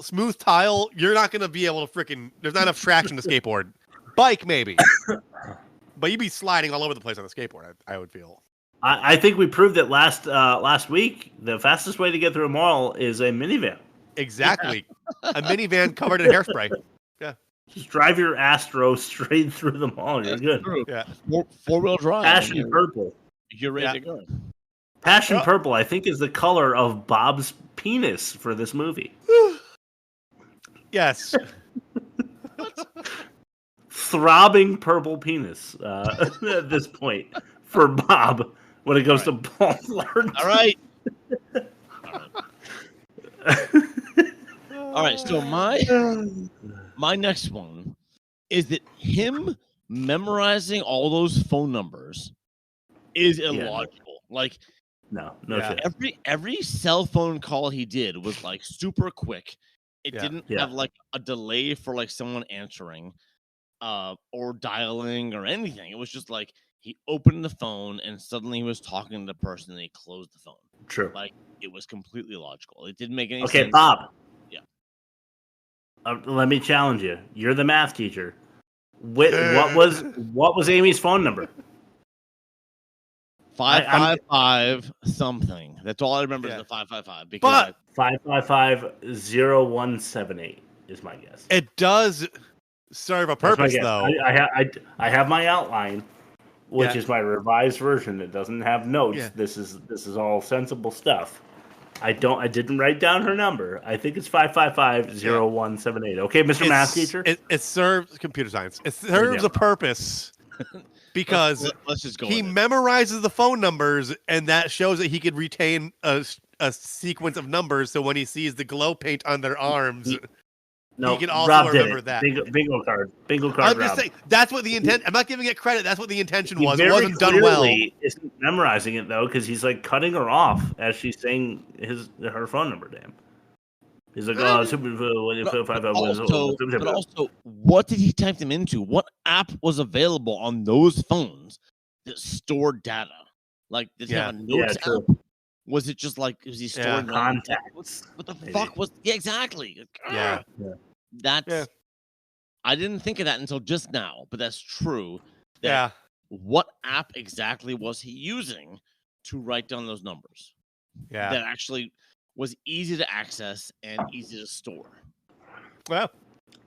You're not going to be able to there's not enough traction to skateboard. Bike, maybe. But you'd be sliding all over the place on the skateboard, I would feel. I think we proved that last week. The fastest way to get through a mall is a minivan. Exactly. A minivan covered in hairspray. Yeah. Just drive your Astro straight through the mall. You're good. Yeah. Four-wheel drive. Passion purple. You're ready to go. Passion purple, I think, is the color of Bob's penis for this movie. Yes. Throbbing purple penis at this point for Bob when it goes to Paul Blart. All right. All right, so my next one is that him memorizing all those phone numbers is illogical. Like, no shit. Every cell phone call he did was like super quick. It didn't have like a delay for like someone answering, or dialing or anything. It was just like he opened the phone and suddenly he was talking to the person and he closed the phone. True. Like, it was completely logical. It didn't make any sense. Okay, Bob. Yeah. Let me challenge you. You're the math teacher. What was Amy's phone number? 555 something. That's all I remember is the 555. Because 555-0178 is my guess. It does serve a purpose, though. I have my outline, which is my revised version. It doesn't have notes. Yeah. This is all sensible stuff. I didn't write down her number. I think it's 555-0178. Okay, Mr. Math Teacher. It serves computer science. It serves a purpose because let's just go. He memorizes the phone numbers, and that shows that he could retain a sequence of numbers. So when he sees the glow paint on their arms, he can also Rob remember that. Bingo card. I'm just saying that's what the intent. I'm not giving it credit. That's what the intention was. It wasn't done well. Isn't memorizing it though, because he's like cutting her off as she's saying her phone number to him. He's like, but also, what did he type them into? What app was available on those phones that stored data? Like, did he have a notes app? Was it just like, was he storing contacts? What the fuck was? Yeah, exactly. Yeah. That's. I didn't think of that until just now, but that's true. Yeah. What app exactly was he using to write down those numbers? Yeah. That actually was easy to access and easy to store. Well,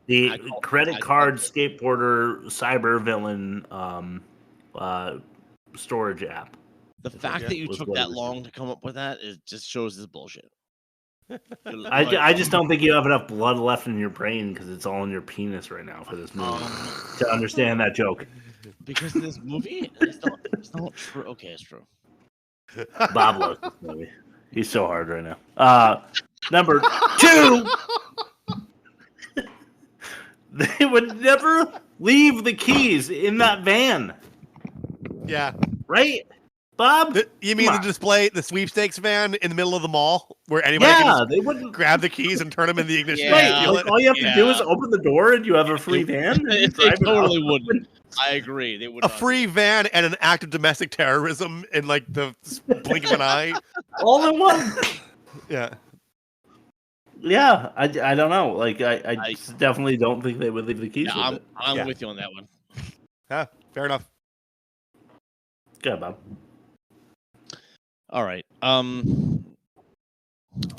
the credit card skateboarder cyber villain storage app. The fact that you took that long to come up with that just shows this bullshit. I just don't think you have enough blood left in your brain because it's all in your penis right now for this movie to understand that joke. Because this movie, it's not true. Okay, it's true. Bob loves this movie. He's so hard right now. Number 2. They would never leave the keys in that van. Yeah. Right? Bob? You mean the sweepstakes van in the middle of the mall where anybody can they wouldn't grab the keys and turn them in the ignition? Right. Like, all you have to do is open the door and you have a free van. They totally wouldn't. I agree. They would. A free van and an act of domestic terrorism in like the blink of an eye. All in one. Yeah. Yeah. I don't know. Like I definitely don't think they would leave the keys. Yeah, I'm with you on that one. Yeah, fair enough. Good, Bob. All right. Let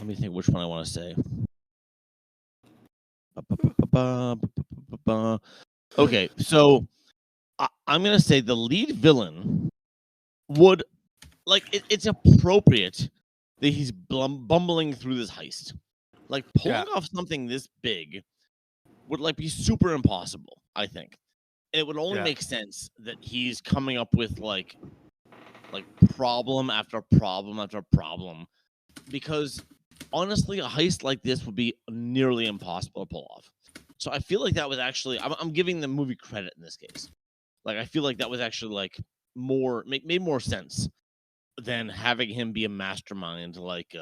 me think which one I want to say. Okay, so I'm gonna say the lead villain would it's appropriate that he's bumbling through this heist. Like pulling off something this big would be super impossible, I think. And it would only make sense that he's coming up with like problem after problem after problem, because honestly a heist like this would be nearly impossible to pull off. So I feel like that was actually I'm giving the movie credit in this case. Like I feel like that was actually made more sense than having him be a mastermind like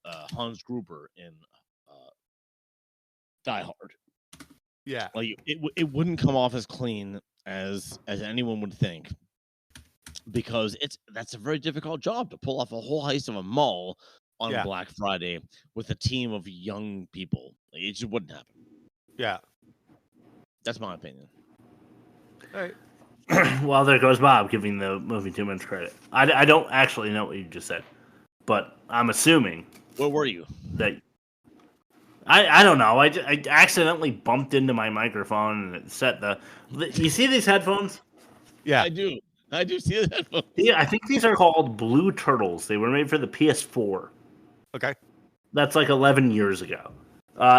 Hans Gruber in Die Hard. Yeah. Like it wouldn't come off as clean as anyone would think. Because that's a very difficult job to pull off a whole heist of a mall on Black Friday with a team of young people. It just wouldn't happen. Yeah. That's my opinion. All right. Well, there goes Bob giving the movie too much credit. I don't actually know what you just said, but I'm assuming. Where were you? That I don't know. I accidentally bumped into my microphone and it set the. You see these headphones? Yeah, I do. I do see the headphones. Yeah, I think these are called Blue Turtles. They were made for the PS4. Okay. That's like 11 years ago.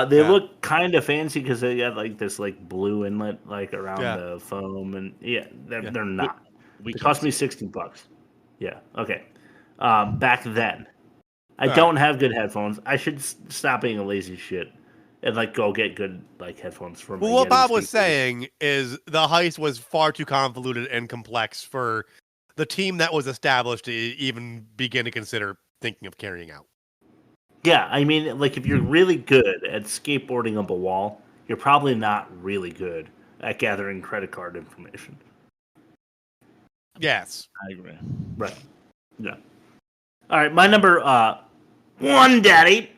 They look kind of fancy because they got like this blue inlet around the foam, and they're not. It cost me $60. Yeah. Okay. Back then, I don't have good headphones. I should stop being a lazy shit and like go get good like headphones from. Well, what Bob was saying is the heist was far too convoluted and complex for the team that was established to even begin to consider thinking of carrying out. Yeah, I mean, like if you're really good at skateboarding up a wall, you're probably not really good at gathering credit card information. Yes, I agree. Right. Yeah. All right, my number 1, Daddy.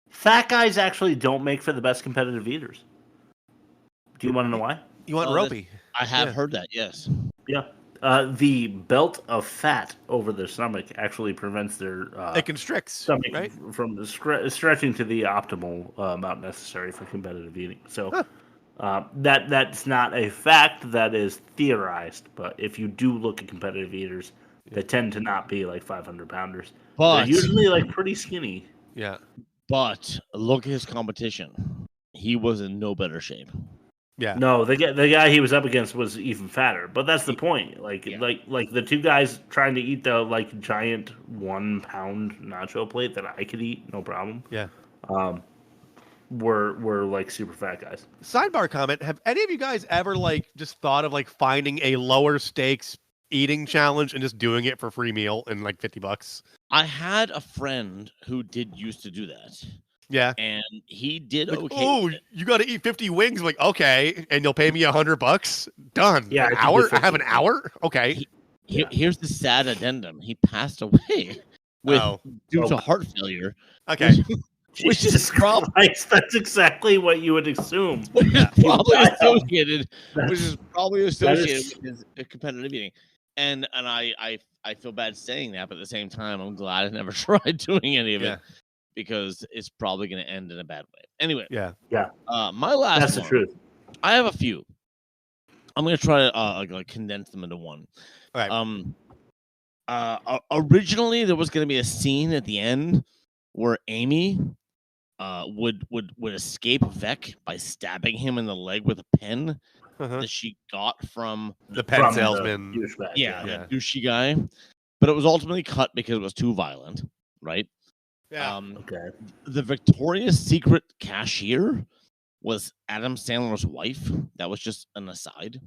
Fat guys actually don't make for the best competitive eaters. Do you want to know why? You want ropey? I have heard that. Yes. Yeah. The belt of fat over their stomach actually prevents their it constricts stomach right? from stretching to the optimal amount necessary for competitive eating. So that's not a fact, that is theorized. But if you do look at competitive eaters, they tend to not be like 500-pounders. But they're usually like pretty skinny. Yeah. But look at his competition. He was in no better shape. Yeah. No, the guy he was up against was even fatter. But that's the point. Like the two guys trying to eat the like giant 1 pound nacho plate that I could eat, no problem. Yeah. Were like super fat guys. Sidebar comment: have any of you guys ever like just thought of like finding a lower stakes eating challenge and just doing it for free meal in like $50? I had a friend who did used to do that. Yeah. And he did like, okay. Oh, you got to eat 50 wings. I'm like, okay, and you'll pay me $100. Done. Yeah, an hour. I have an hour. Okay. Here's the sad addendum. He passed away due to heart failure. Okay. Which is probably that's exactly what you would assume. Which is probably associated with his competitive eating. And I feel bad saying that, but at the same time, I'm glad I never tried doing any of it. Because it's probably going to end in a bad way. Anyway. Yeah. My last That's the one, truth. I have a few. I'm going to try to like condense them into one. All right. Originally, there was going to be a scene at the end where Amy would escape Vec by stabbing him in the leg with a pen that she got from the pen salesman. The douchey guy. But it was ultimately cut because it was too violent, right? Yeah. Okay. The Victoria's Secret cashier was Adam Sandler's wife. That was just an aside.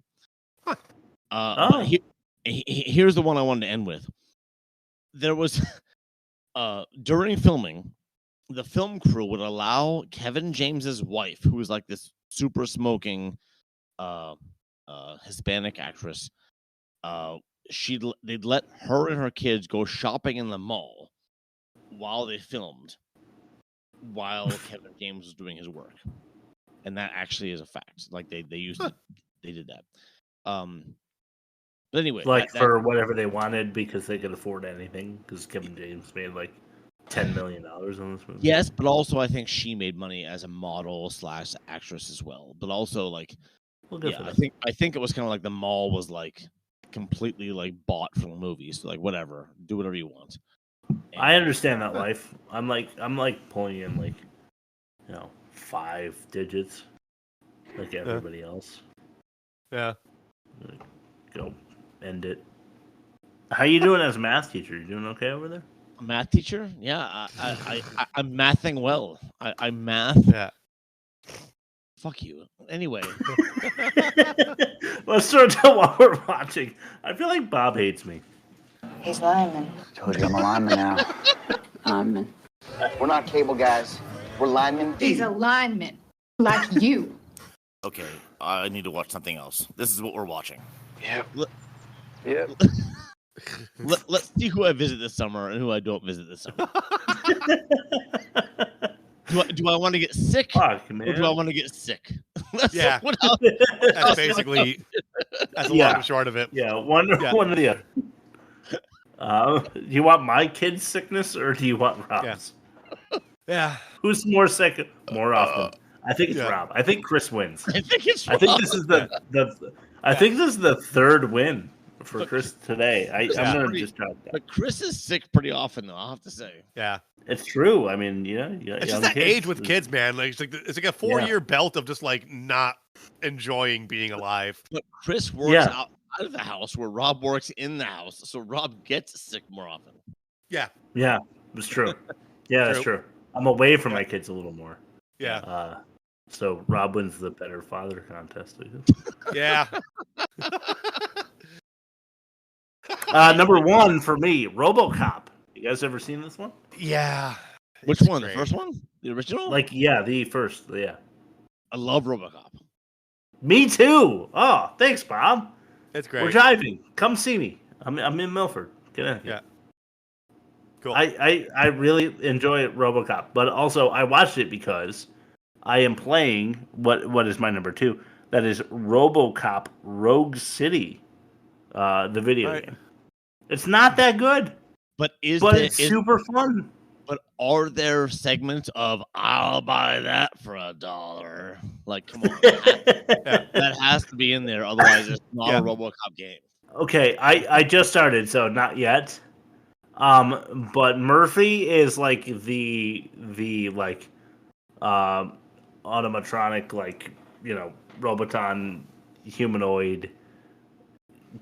Here's the one I wanted to end with. There was during filming, the film crew would allow Kevin James's wife, who was like this super smoking Hispanic actress, they'd let her and her kids go shopping in the mall while they filmed, while Kevin James was doing his work, and that actually is a fact. Like they did that. But anyway, like for whatever they wanted because they could afford anything. Because Kevin James made like $10 million on this movie. Yes, but also I think she made money as a model / actress as well. But also like, I think it was kind of like the mall was like completely like bought from the movies. So like whatever, do whatever you want. I understand that life. I'm like pulling in like 5 digits, like everybody else. Yeah. Go end it. How you doing as a math teacher? You doing okay over there? A math teacher? Yeah, I'm mathing well. I math. Yeah. Fuck you. Anyway, let's start to what we're watching. I feel like Bob hates me. He's lineman. Told you I'm a lineman now. Lineman. We're not cable guys. We're linemen. He's a lineman, like you. Okay, I need to watch something else. This is what we're watching. Yep. Let's see who I visit this summer and who I don't visit this summer. Do I want to get sick? Fuck, man. Or do I want to get sick? That's basically that's a long and short of it. Yeah, one or the other. Do you want my kid's sickness or do you want Rob's? Yeah. Who's more sick more often? I think it's Rob. I think Chris wins. I think it's Rob. I think this is I think this is the third win for Chris today. I'm gonna just drop that. But Chris is sick pretty often, though. I'll have to say. Yeah, it's true. I mean, it's just that age with kids, man. Like it's like a 4-year belt of just like not enjoying being alive. But Chris works out of the house where Rob works in the house, so Rob gets sick more often. Yeah. Yeah, it's true. Yeah, that's true. I'm away from my kids a little more. Yeah. So Rob wins the better father contest. Yeah. Number one for me, RoboCop. You guys ever seen this one? Yeah. Which one? Great. The first one? The original? The first. Yeah. I love RoboCop. Me too. Oh, thanks, Bob. It's great. We're driving. Come see me. I'm in Milford. Get in. Yeah. Cool. I really enjoy RoboCop, but also I watched it because I am playing what is my number 2. That is RoboCop Rogue City, the video game. It's not that good, but it's super fun. But are there segments of I'll buy that for $1? Like, come on, that has to be in there. Otherwise, it's not a RoboCop game. Okay, I just started, so not yet. But Murphy is like the automatronic, like, Roboton humanoid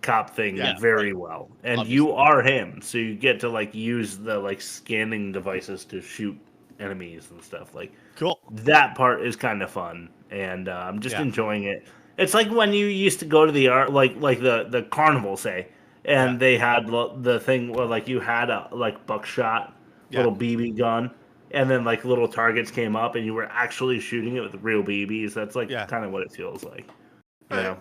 cop thing very well. And obviously, you are him, so you get to like use the like scanning devices to shoot enemies and stuff. Like, cool. That part is kind of fun, and I'm just enjoying it. It's like when you used to go to the art, like the carnival, say. And they had the thing where, like, you had a, like, buckshot little BB gun, and then, like, little targets came up, and you were actually shooting it with real BBs. That's, like, kind of what it feels like, you know,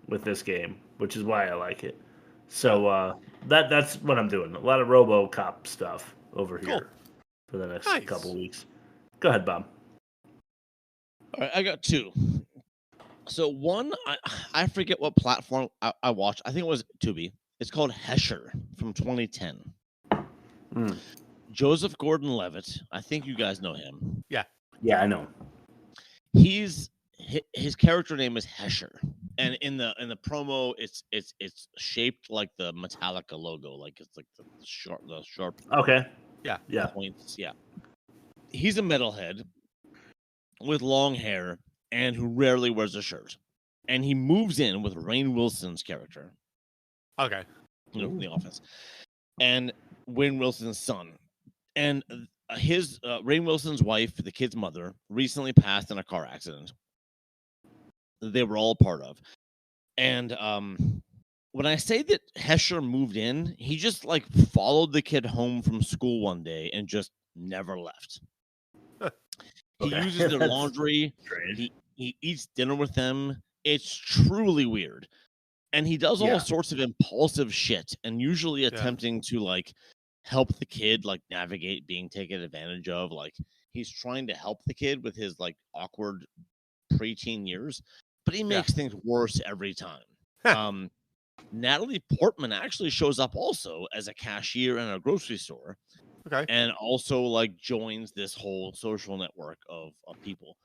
with this game, which is why I like it. So, that's what I'm doing. A lot of RoboCop stuff over here for the next couple weeks. Go ahead, Bob. All right, I got 2. So, one, I forget what platform I watched. I think it was Tubi. It's called Hesher from 2010. Joseph Gordon-Levitt. I think you guys know him. Yeah. Yeah, I know. His character name is Hesher, and in the promo, it's shaped like the Metallica logo, like it's like the sharp. Okay. Yeah. Points. Yeah. He's a metalhead with long hair and who rarely wears a shirt, and he moves in with Rainn Wilson's character. Okay. From The Office. And Rainn Wilson's son. And his Rainn Wilson's wife, the kid's mother, recently passed in a car accident. They were all part of. And when I say that Hesher moved in, he just like followed the kid home from school one day and just never left. He uses their laundry. He eats dinner with them. It's truly weird. And he does all sorts of impulsive shit, and usually attempting to like help the kid like navigate being taken advantage of. Like, he's trying to help the kid with his like awkward preteen years, but he makes things worse every time. Natalie Portman actually shows up also as a cashier in a grocery store. Okay. And also like joins this whole social network of people.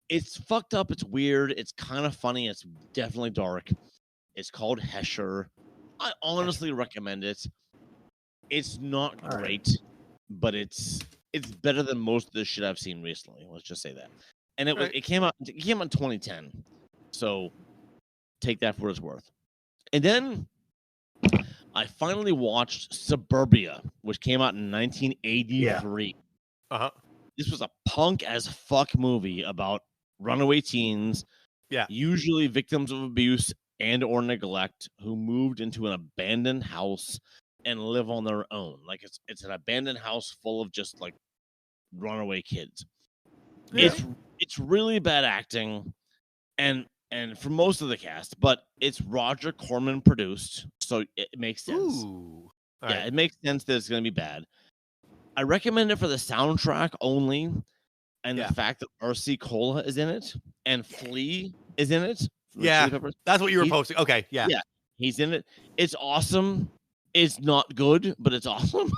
It's fucked up. It's weird. It's kind of funny. It's definitely dark. It's called Hesher. I honestly recommend it. It's not great, but it's better than most of the shit I've seen recently. Let's just say that. And it came out in 2010. So take that for what it's worth. And then I finally watched Suburbia, which came out in 1983. Uh-huh. This was a punk as fuck movie about runaway teens, usually victims of abuse and or neglect, who moved into an abandoned house and live on their own. Like, it's an abandoned house full of just like runaway kids. It's really bad acting and for most of the cast, but it's Roger Corman produced, so it makes sense. It makes sense that it's going to be bad. I recommend it for the soundtrack only, and the fact that RC Cola is in it and Flea is in it. Yeah, that's what you were posting. Okay, yeah, he's in it. It's awesome. It's not good, but it's awesome.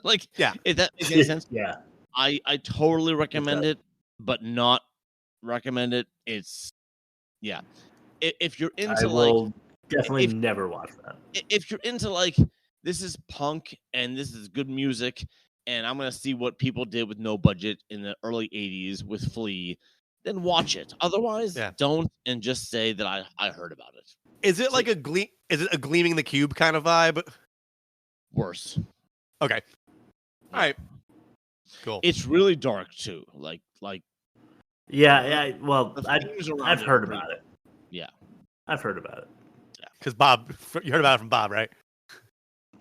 Like, if that makes any sense. Yeah, I totally recommend it, but not recommend it. It's if you're into, I will definitely never watch that. If you're into like, this is punk and this is good music, and I'm gonna see what people did with no budget in the early 80s with Flea, then watch it. Otherwise, don't, and just say that I heard about it. Is it like is it a Gleaming the Cube kind of vibe? Worse. Okay. All right. Cool. It's really dark too. Like. Yeah. Well, themes around I've it heard are pretty about it. Yeah. I've heard about it. Because Bob, you heard about it from Bob, right?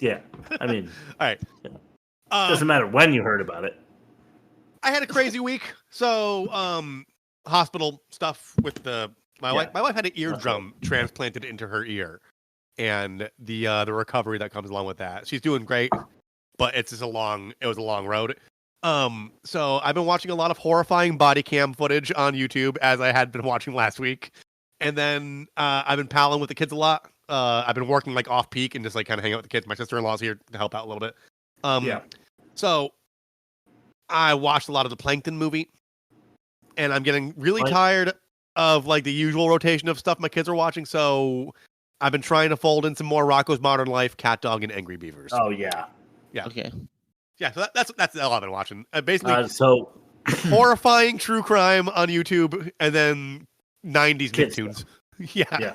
Yeah. I mean, all right. Doesn't matter when you heard about it. I had a crazy week. So, hospital stuff with my wife. My wife had an eardrum transplanted into her ear, and the recovery that comes along with that. She's doing great, but it was a long road. So I've been watching a lot of horrifying body cam footage on YouTube, as I had been watching last week, and then I've been palling with the kids a lot. I've been working like off peak and just like kind of hanging out with the kids. My sister-in-law's here to help out a little bit. So I watched a lot of the Plankton movie, and I'm getting really tired of like the usual rotation of stuff my kids are watching. So I've been trying to fold in some more Rocko's Modern Life, Cat Dog, and Angry Beavers. Oh yeah. Okay. Yeah, so that's all I've been watching. Basically, horrifying true crime on YouTube, and then 90s Nicktoons. Yeah.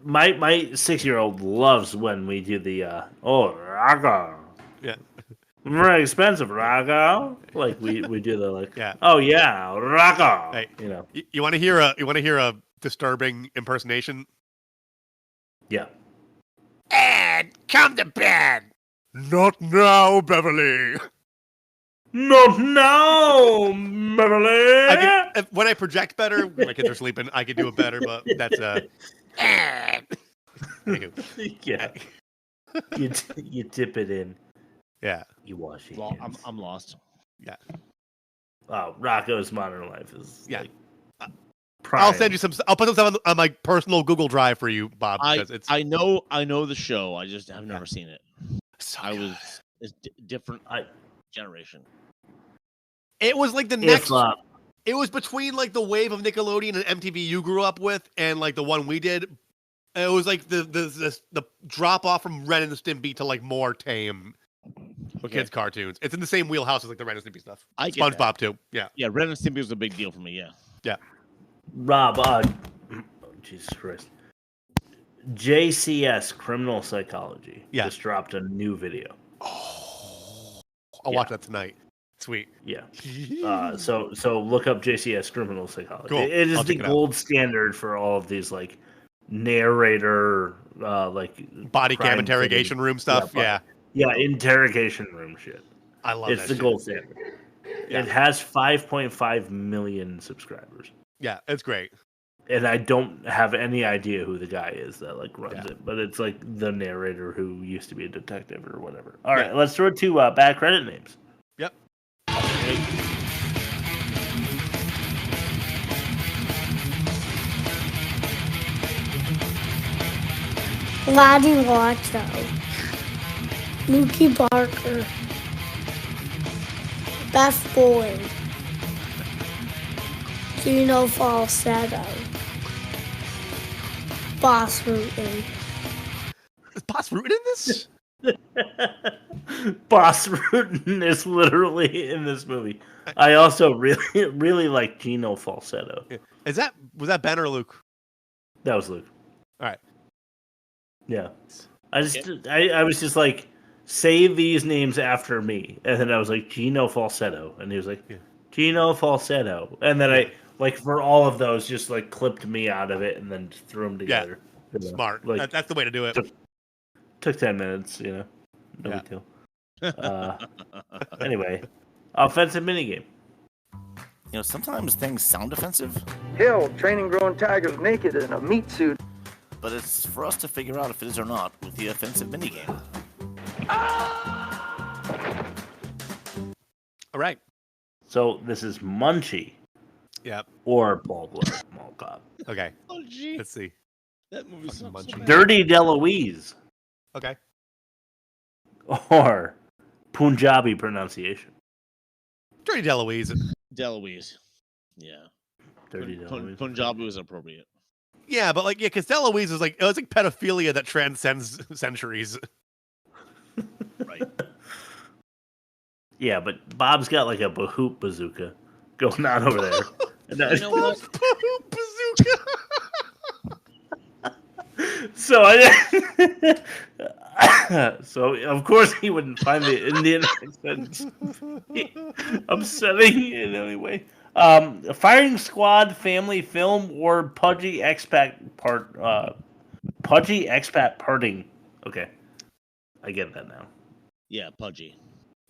My 6-year-old loves when we do the Rocco. Yeah. Very expensive, Rocco. Like we do the like. Yeah. Oh yeah, Rocco. Hey, you know. You want to hear a disturbing impersonation? Yeah. Ed, come to bed. Not now, Beverly. Not now, Beverly. When I project better, when my kids are sleeping, I can do it better. But that's yeah. You dip it in. Yeah. You wash it. I'm lost. Yeah. Oh, Rocko's Modern Life is like I'll send you some. I'll put some stuff on my personal Google Drive for you, Bob. Because I know the show. I just have never seen it. So it's different generation. It was like the next. It was between like the wave of Nickelodeon and MTV you grew up with, and like the one we did. It was like the drop off from Ren and Stimpy to like more tame kids cartoons. It's in the same wheelhouse as like the Ren and Stimpy stuff. I get SpongeBob too. Yeah. Yeah, Ren and Stimpy was a big deal for me. Yeah. Yeah. Rob, Jesus Christ. JCS Criminal Psychology just dropped a new video. Oh, I'll watch that tonight. Sweet. Yeah. So look up JCS Criminal Psychology. Cool. It is the gold standard for all of these like narrator like body cam interrogation room stuff. Yeah, interrogation room shit. I love it's that the shit. gold standard. Yeah. It has 5.5 million subscribers. Yeah, it's great. And I don't have any idea who the guy is that like runs it, but it's like the narrator who used to be a detective or whatever. All right, let's throw it to bad credit names. Yep. Laddie Watto, Lukey Barker, Beth Boyd, Gino Falsetto, Boss Rootin. Is Boss Rootin in this? Boss Rootin is literally in this movie. I also really like Gino Falsetto. Was that Ben or Luke? That was Luke. All right. Yeah. I was just like, say these names after me. And then I was like, Gino Falsetto. And he was like, Gino Falsetto. And then I, like, for all of those, just like clipped me out of it and then just threw them together. Yeah. Smart. Like, That's the way to do it. Took 10 minutes, No big deal. Anyway, offensive minigame. Sometimes things sound offensive. Hell, training grown tigers naked in a meat suit. But it's for us to figure out if it is or not with the offensive minigame. All right. So this is Munchie. Yep. Or Ball Blood Mall Cop. Okay. Oh, gee. Let's see. That movie's so bad. Dirty Deloise. Okay. Or Punjabi pronunciation. Dirty Deloise. Deloise. Yeah. Dirty Deloise. Punjabi was appropriate. Yeah, but because Deloise is it was like pedophilia that transcends centuries. Right. Yeah, but Bob's got like a Pahud bazooka going on over there. You know what? Pahud bazooka. So so of course he wouldn't find the Indian accent upsetting in any way. Firing Squad family film or Pudgy expat parting. Okay, I get that now. Yeah, Pudgy.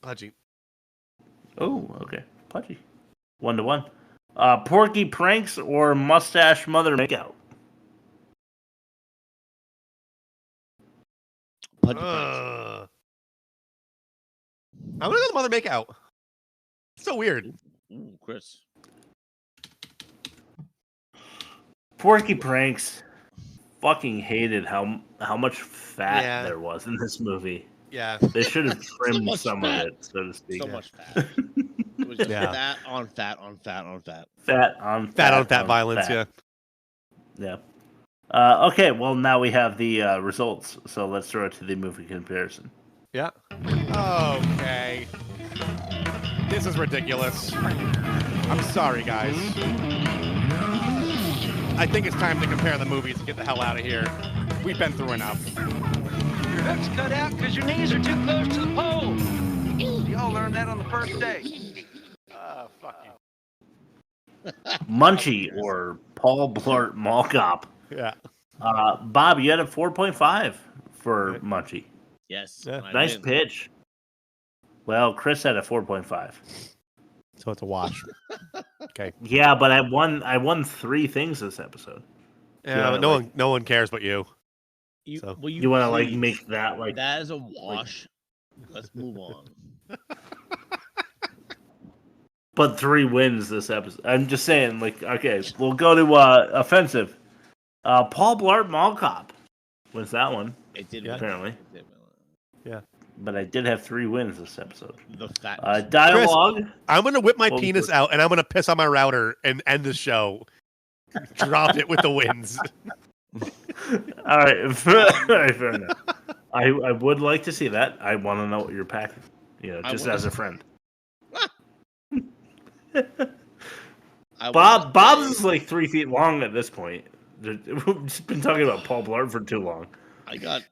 Pudgy. Oh, okay, Pudgy. 1-1. Porky pranks or mustache mother makeout. Pudgy I'm gonna go the mother makeout. It's so weird. Ooh, Chris. Porky pranks. Fucking hated how much fat there was in this movie. Yeah, they should have trimmed some of it, so to speak. So much fat. It was just fat on fat on fat on fat. Fat on fat violence. fat. Yeah. Okay, well now we have the results, so let's throw it to the movie comparison. Yeah. Okay. This is ridiculous. I'm sorry, guys. I think it's time to compare the movies and get the hell out of here. We've been through enough. Your hips cut out because your knees are too close to the pole. Y'all learned that on the first day. Fuck you. Munchie or Paul Blart Mall Cop. Yeah. Bob, you had a 4.5 for Munchie. Yes. Nice pitch. Well, Chris had a 4.5. So it's a wash. Okay. Yeah, but I won 3 things this episode. Yeah, but no one cares but you. You want to like make that like that is a wash. Let's move on. But 3 wins this episode. I'm just saying, like, okay, we'll go to offensive. Paul Blart Mall Cop was that one. It did apparently. Yeah. But I did have 3 wins this episode. The fat dialogue. Chris, I'm gonna whip my penis out and I'm gonna piss on my router and end the show. Drop it with the wins. All right, fair enough. I would like to see that. I want to know what you're packing. Just as a friend. Bob's is like 3 feet long at this point. We've just been talking about Paul Blart for too long. I got.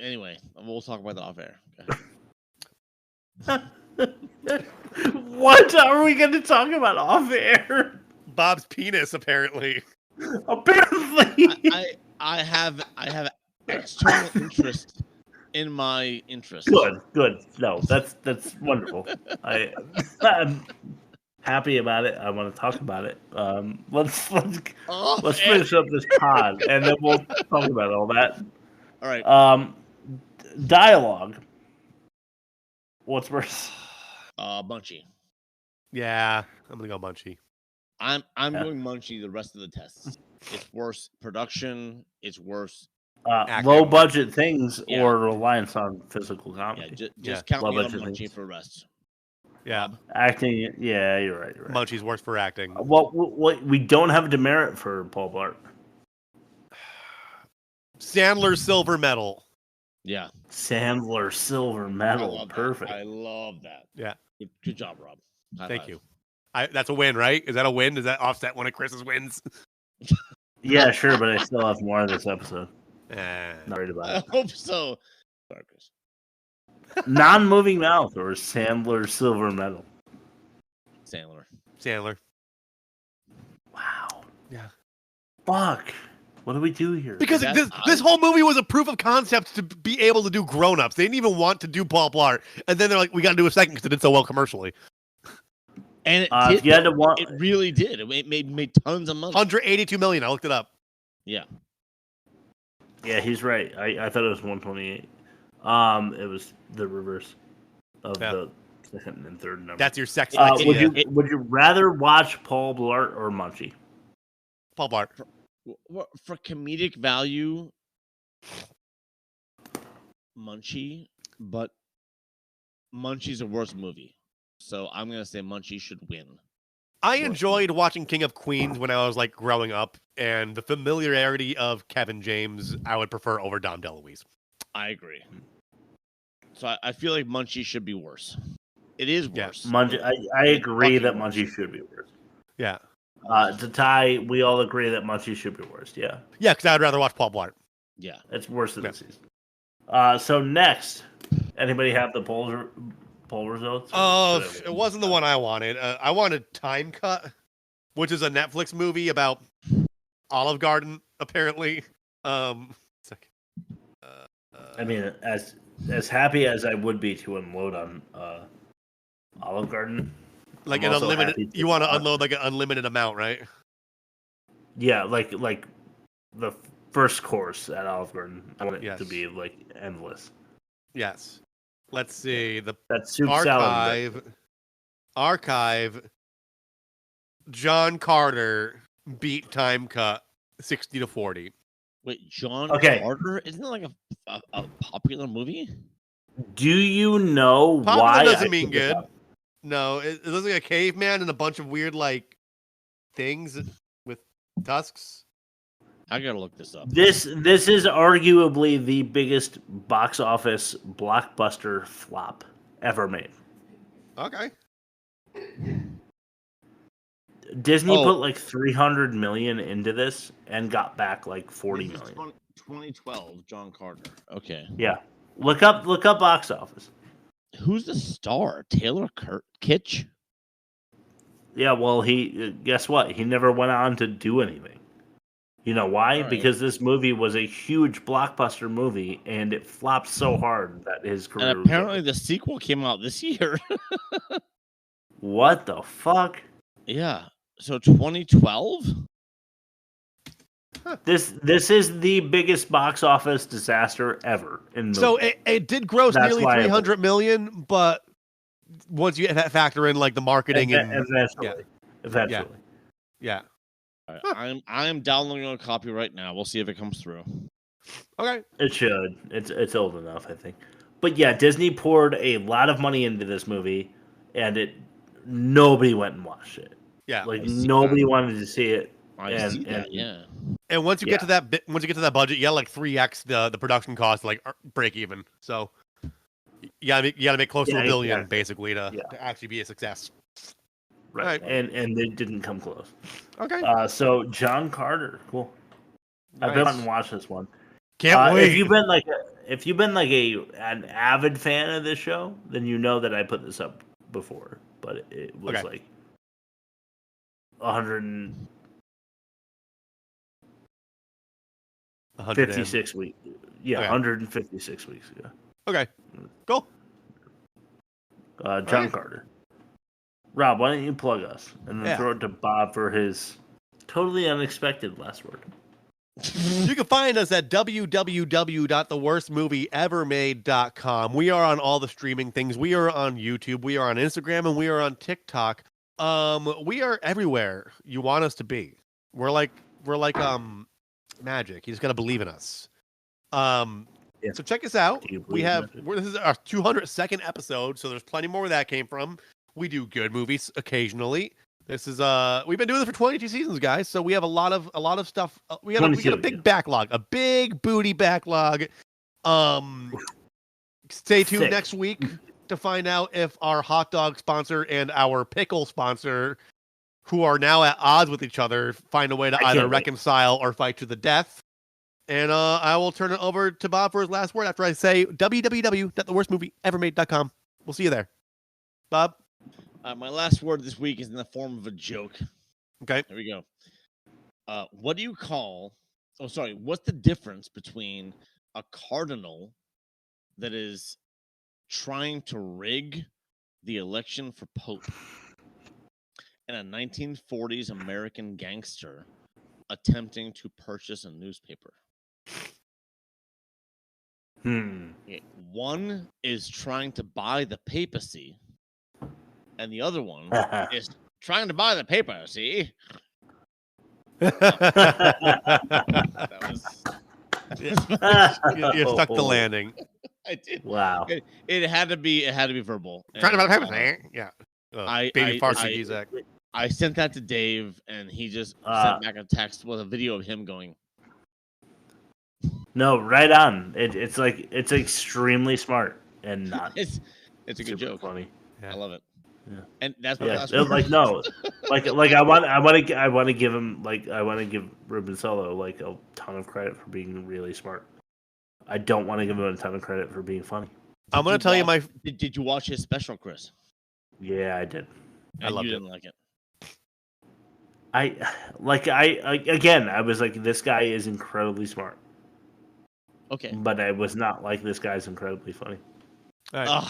Anyway, we'll talk about that off air. Okay. What are we going to talk about off air? Bob's penis, apparently. Apparently, I have external interest in my interest. Good. No, that's wonderful. I'm happy about it. I want to talk about it. Let's finish up this pod and then we'll talk about all that. All right. Dialogue. What's worse? Munchie. Yeah, I'm gonna go Munchie. I'm going Munchie the rest of the tests. It's worse production. It's worse. Low budget things or reliance on physical comedy. Yeah, just count me on Munchie for rest. Yeah, acting. Yeah, you're right. Munchie's worse for acting. Well, we don't have a demerit for Paul Blart. Sandler silver medal. Yeah, Sandler silver medal. Perfect. I love that. Yeah, good job, Rob. Thank you. That's a win, right? Is that a win? Does that offset one of Chris's wins? Yeah, sure, but I still have more of this episode. Not worried about it. I hope so. Sorry, Chris. Non-moving mouth or Sandler silver medal? Sandler. Wow. Yeah. Fuck. What do we do here? Because this whole movie was a proof of concept to be able to do grown-ups. They didn't even want to do Paul Blart. And then they're like, we got to do a second because it did so well commercially. And it did. It really did. It made tons of money. 182 million. I looked it up. Yeah. Yeah, he's right. I thought it was 128. It was the reverse of the second and third number. That's your sex. Would you rather watch Paul Blart or Munchie? Paul Blart. For comedic value, Munchie, but Munchie's a worse movie. So I'm going to say Munchie should win. I enjoyed watching King of Queens when I was like growing up, and the familiarity of Kevin James I would prefer over Dom DeLuise. I agree. So I feel like Munchie should be worse. It is worse. Munchie, I agree that Munchie should be worse. Yeah. To tie, we all agree that Munchie should be worst. Yeah. Yeah, because I'd rather watch Paul Blart. Yeah, it's worse than this season. So next, anybody have the poll results? It wasn't the one I wanted. I wanted Time Cut, which is a Netflix movie about Olive Garden, apparently. I mean, as happy as I would be to unload on Olive Garden, like I'm an also unlimited. happy to You want to watch- unload like an unlimited amount, right? Yeah, like the first course at Olive Garden. I want it to be like endless. Yes. Let's see the That soup salad. archive. John Carter beat Time Cut 60-40. Wait, John Carter? Isn't it like a popular movie? Do you know Popular why? doesn't mean good. No, it looks like a caveman and a bunch of weird like things with tusks. I gotta look this up. This is arguably the biggest box office blockbuster flop ever made. Okay. Disney put like 300 million into this and got back like 40 million. 2012, John Carter. Okay. Yeah. Look up box office. Who's the star? Taylor Kitsch? Yeah, well, guess what? He never went on to do anything. You know why? Right. Because this movie was a huge blockbuster movie, and it flopped so hard that his career. And apparently, the sequel came out this year. What the fuck? Yeah. So 2012. This is the biggest box office disaster ever. So it did gross That's nearly why 300 million, but once you factor in like the marketing and eventually. Yeah. I'm downloading a copy right now. We'll see if it comes through. Okay. It should. It's old enough, I think. But yeah, Disney poured a lot of money into this movie, and nobody went and watched it. Yeah. Like nobody wanted to see it. Yeah. And once you get to that budget, you got like 3x the production cost to like break even. So you gotta make close to $1 billion basically to actually be a success. Right. And they didn't come close. Okay. So John Carter, cool. I've been and watched this one. Can't wait. If you've been like an avid fan of this show, then you know that I put this up before, but it was like 156 weeks. Yeah, 156 weeks ago. Okay. Cool. John Carter. Rob, why don't you plug us and then throw it to Bob for his totally unexpected last word. You can find us at www.theworstmovieevermade.com. We are on all the streaming things. We are on YouTube. We are on Instagram, and we are on TikTok. We are everywhere you want us to be. We're like magic. You just gotta believe in us. So check us out. This is our 202nd episode, so there's plenty more where that came from. We do good movies occasionally. This is we've been doing this for 22 seasons, guys. So we have a lot of stuff. We got a big backlog, a big booty backlog. Stay tuned next week to find out if our hot dog sponsor and our pickle sponsor, who are now at odds with each other, find a way to either reconcile or fight to the death. And I will turn it over to Bob for his last word after I say www.theworstmovieevermade.com. We'll see you there. Bob? My last word this week is in the form of a joke. Okay. Here we go. What do you call... Oh, sorry. What's the difference between a cardinal that is trying to rig the election for Pope and a 1940s American gangster attempting to purchase a newspaper? One is trying to buy the papacy, and the other one is trying to buy the papacy. You stuck the landing. I did. Wow. It had to be verbal. Trying to buy the papacy. Yeah. Baby Farsi Zach. I sent that to Dave, and he just sent back a text with a video of him going. No, right on. It's extremely smart and not. It's a good joke. Funny. Yeah. I love it. And that's like no, like I want to give him I want to give Ruben Solo like a ton of credit for being really smart. I don't want to give him a ton of credit for being funny. I'm going to tell you my. Did you watch his special, Chris? Yeah, I did. And I loved you didn't like it. I was like, this guy is incredibly smart. Okay. But I was not like, this guy's incredibly funny. All right.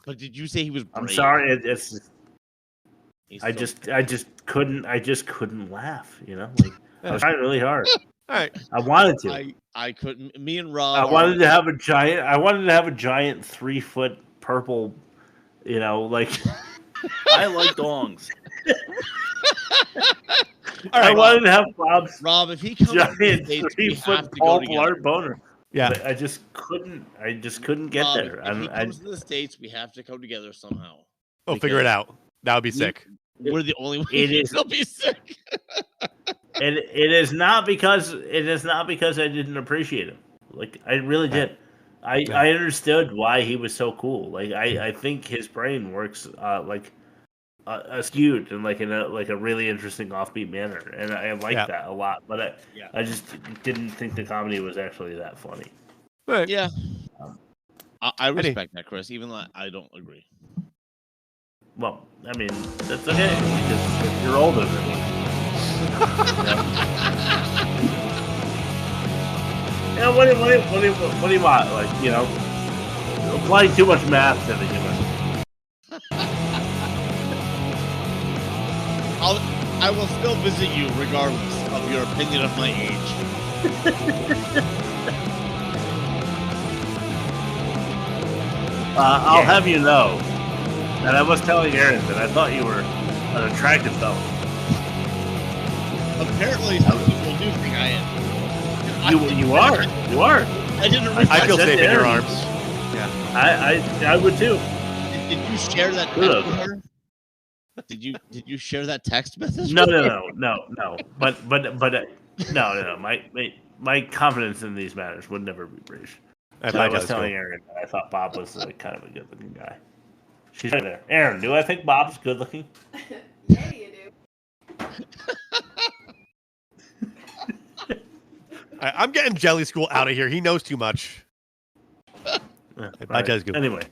But did you say he was brave? I'm sorry. I just couldn't laugh. You know, like I was trying really hard. All right. I wanted to. I couldn't. Me and Rob. I wanted to have a giant 3-foot purple. You know, like I like dongs. All right, I wanted to have Bob's Rob, if he comes giant States, 3-foot Paul Blart boner. Yeah, but I just couldn't get Rob, there. If he comes to the States, we have to come together somehow. Oh, figure it out. That would be sick. We're the only ones will be sick. It is not because I didn't appreciate him. Like I really did. I understood why he was so cool. Like I think his brain works skewed and in a really interesting offbeat manner, and I like that a lot. But I just didn't think the comedy was actually that funny. Right. Yeah. I respect that, Chris, even though I don't agree. Well, I mean, that's okay because you're older than me. Yeah, what do you want? Like, you know, applying too much math to the human. I will still visit you regardless of your opinion of my age. I'll have you know that I was telling Aaron that I thought you were an attractive fellow. Apparently, some people do think I am. You are. I didn't. I feel safe in your arms. Yeah. I would too. Did you share that text with her? Did you share that text message? No. But no. My confidence in these matters would never be breached. So I was telling Aaron that I thought Bob was kind of a good-looking guy. She's right there. Aaron, do I think Bob's good-looking? Yeah, you do. I'm getting Jelly School out of here. He knows too much. Bye, Jelly School. Anyway.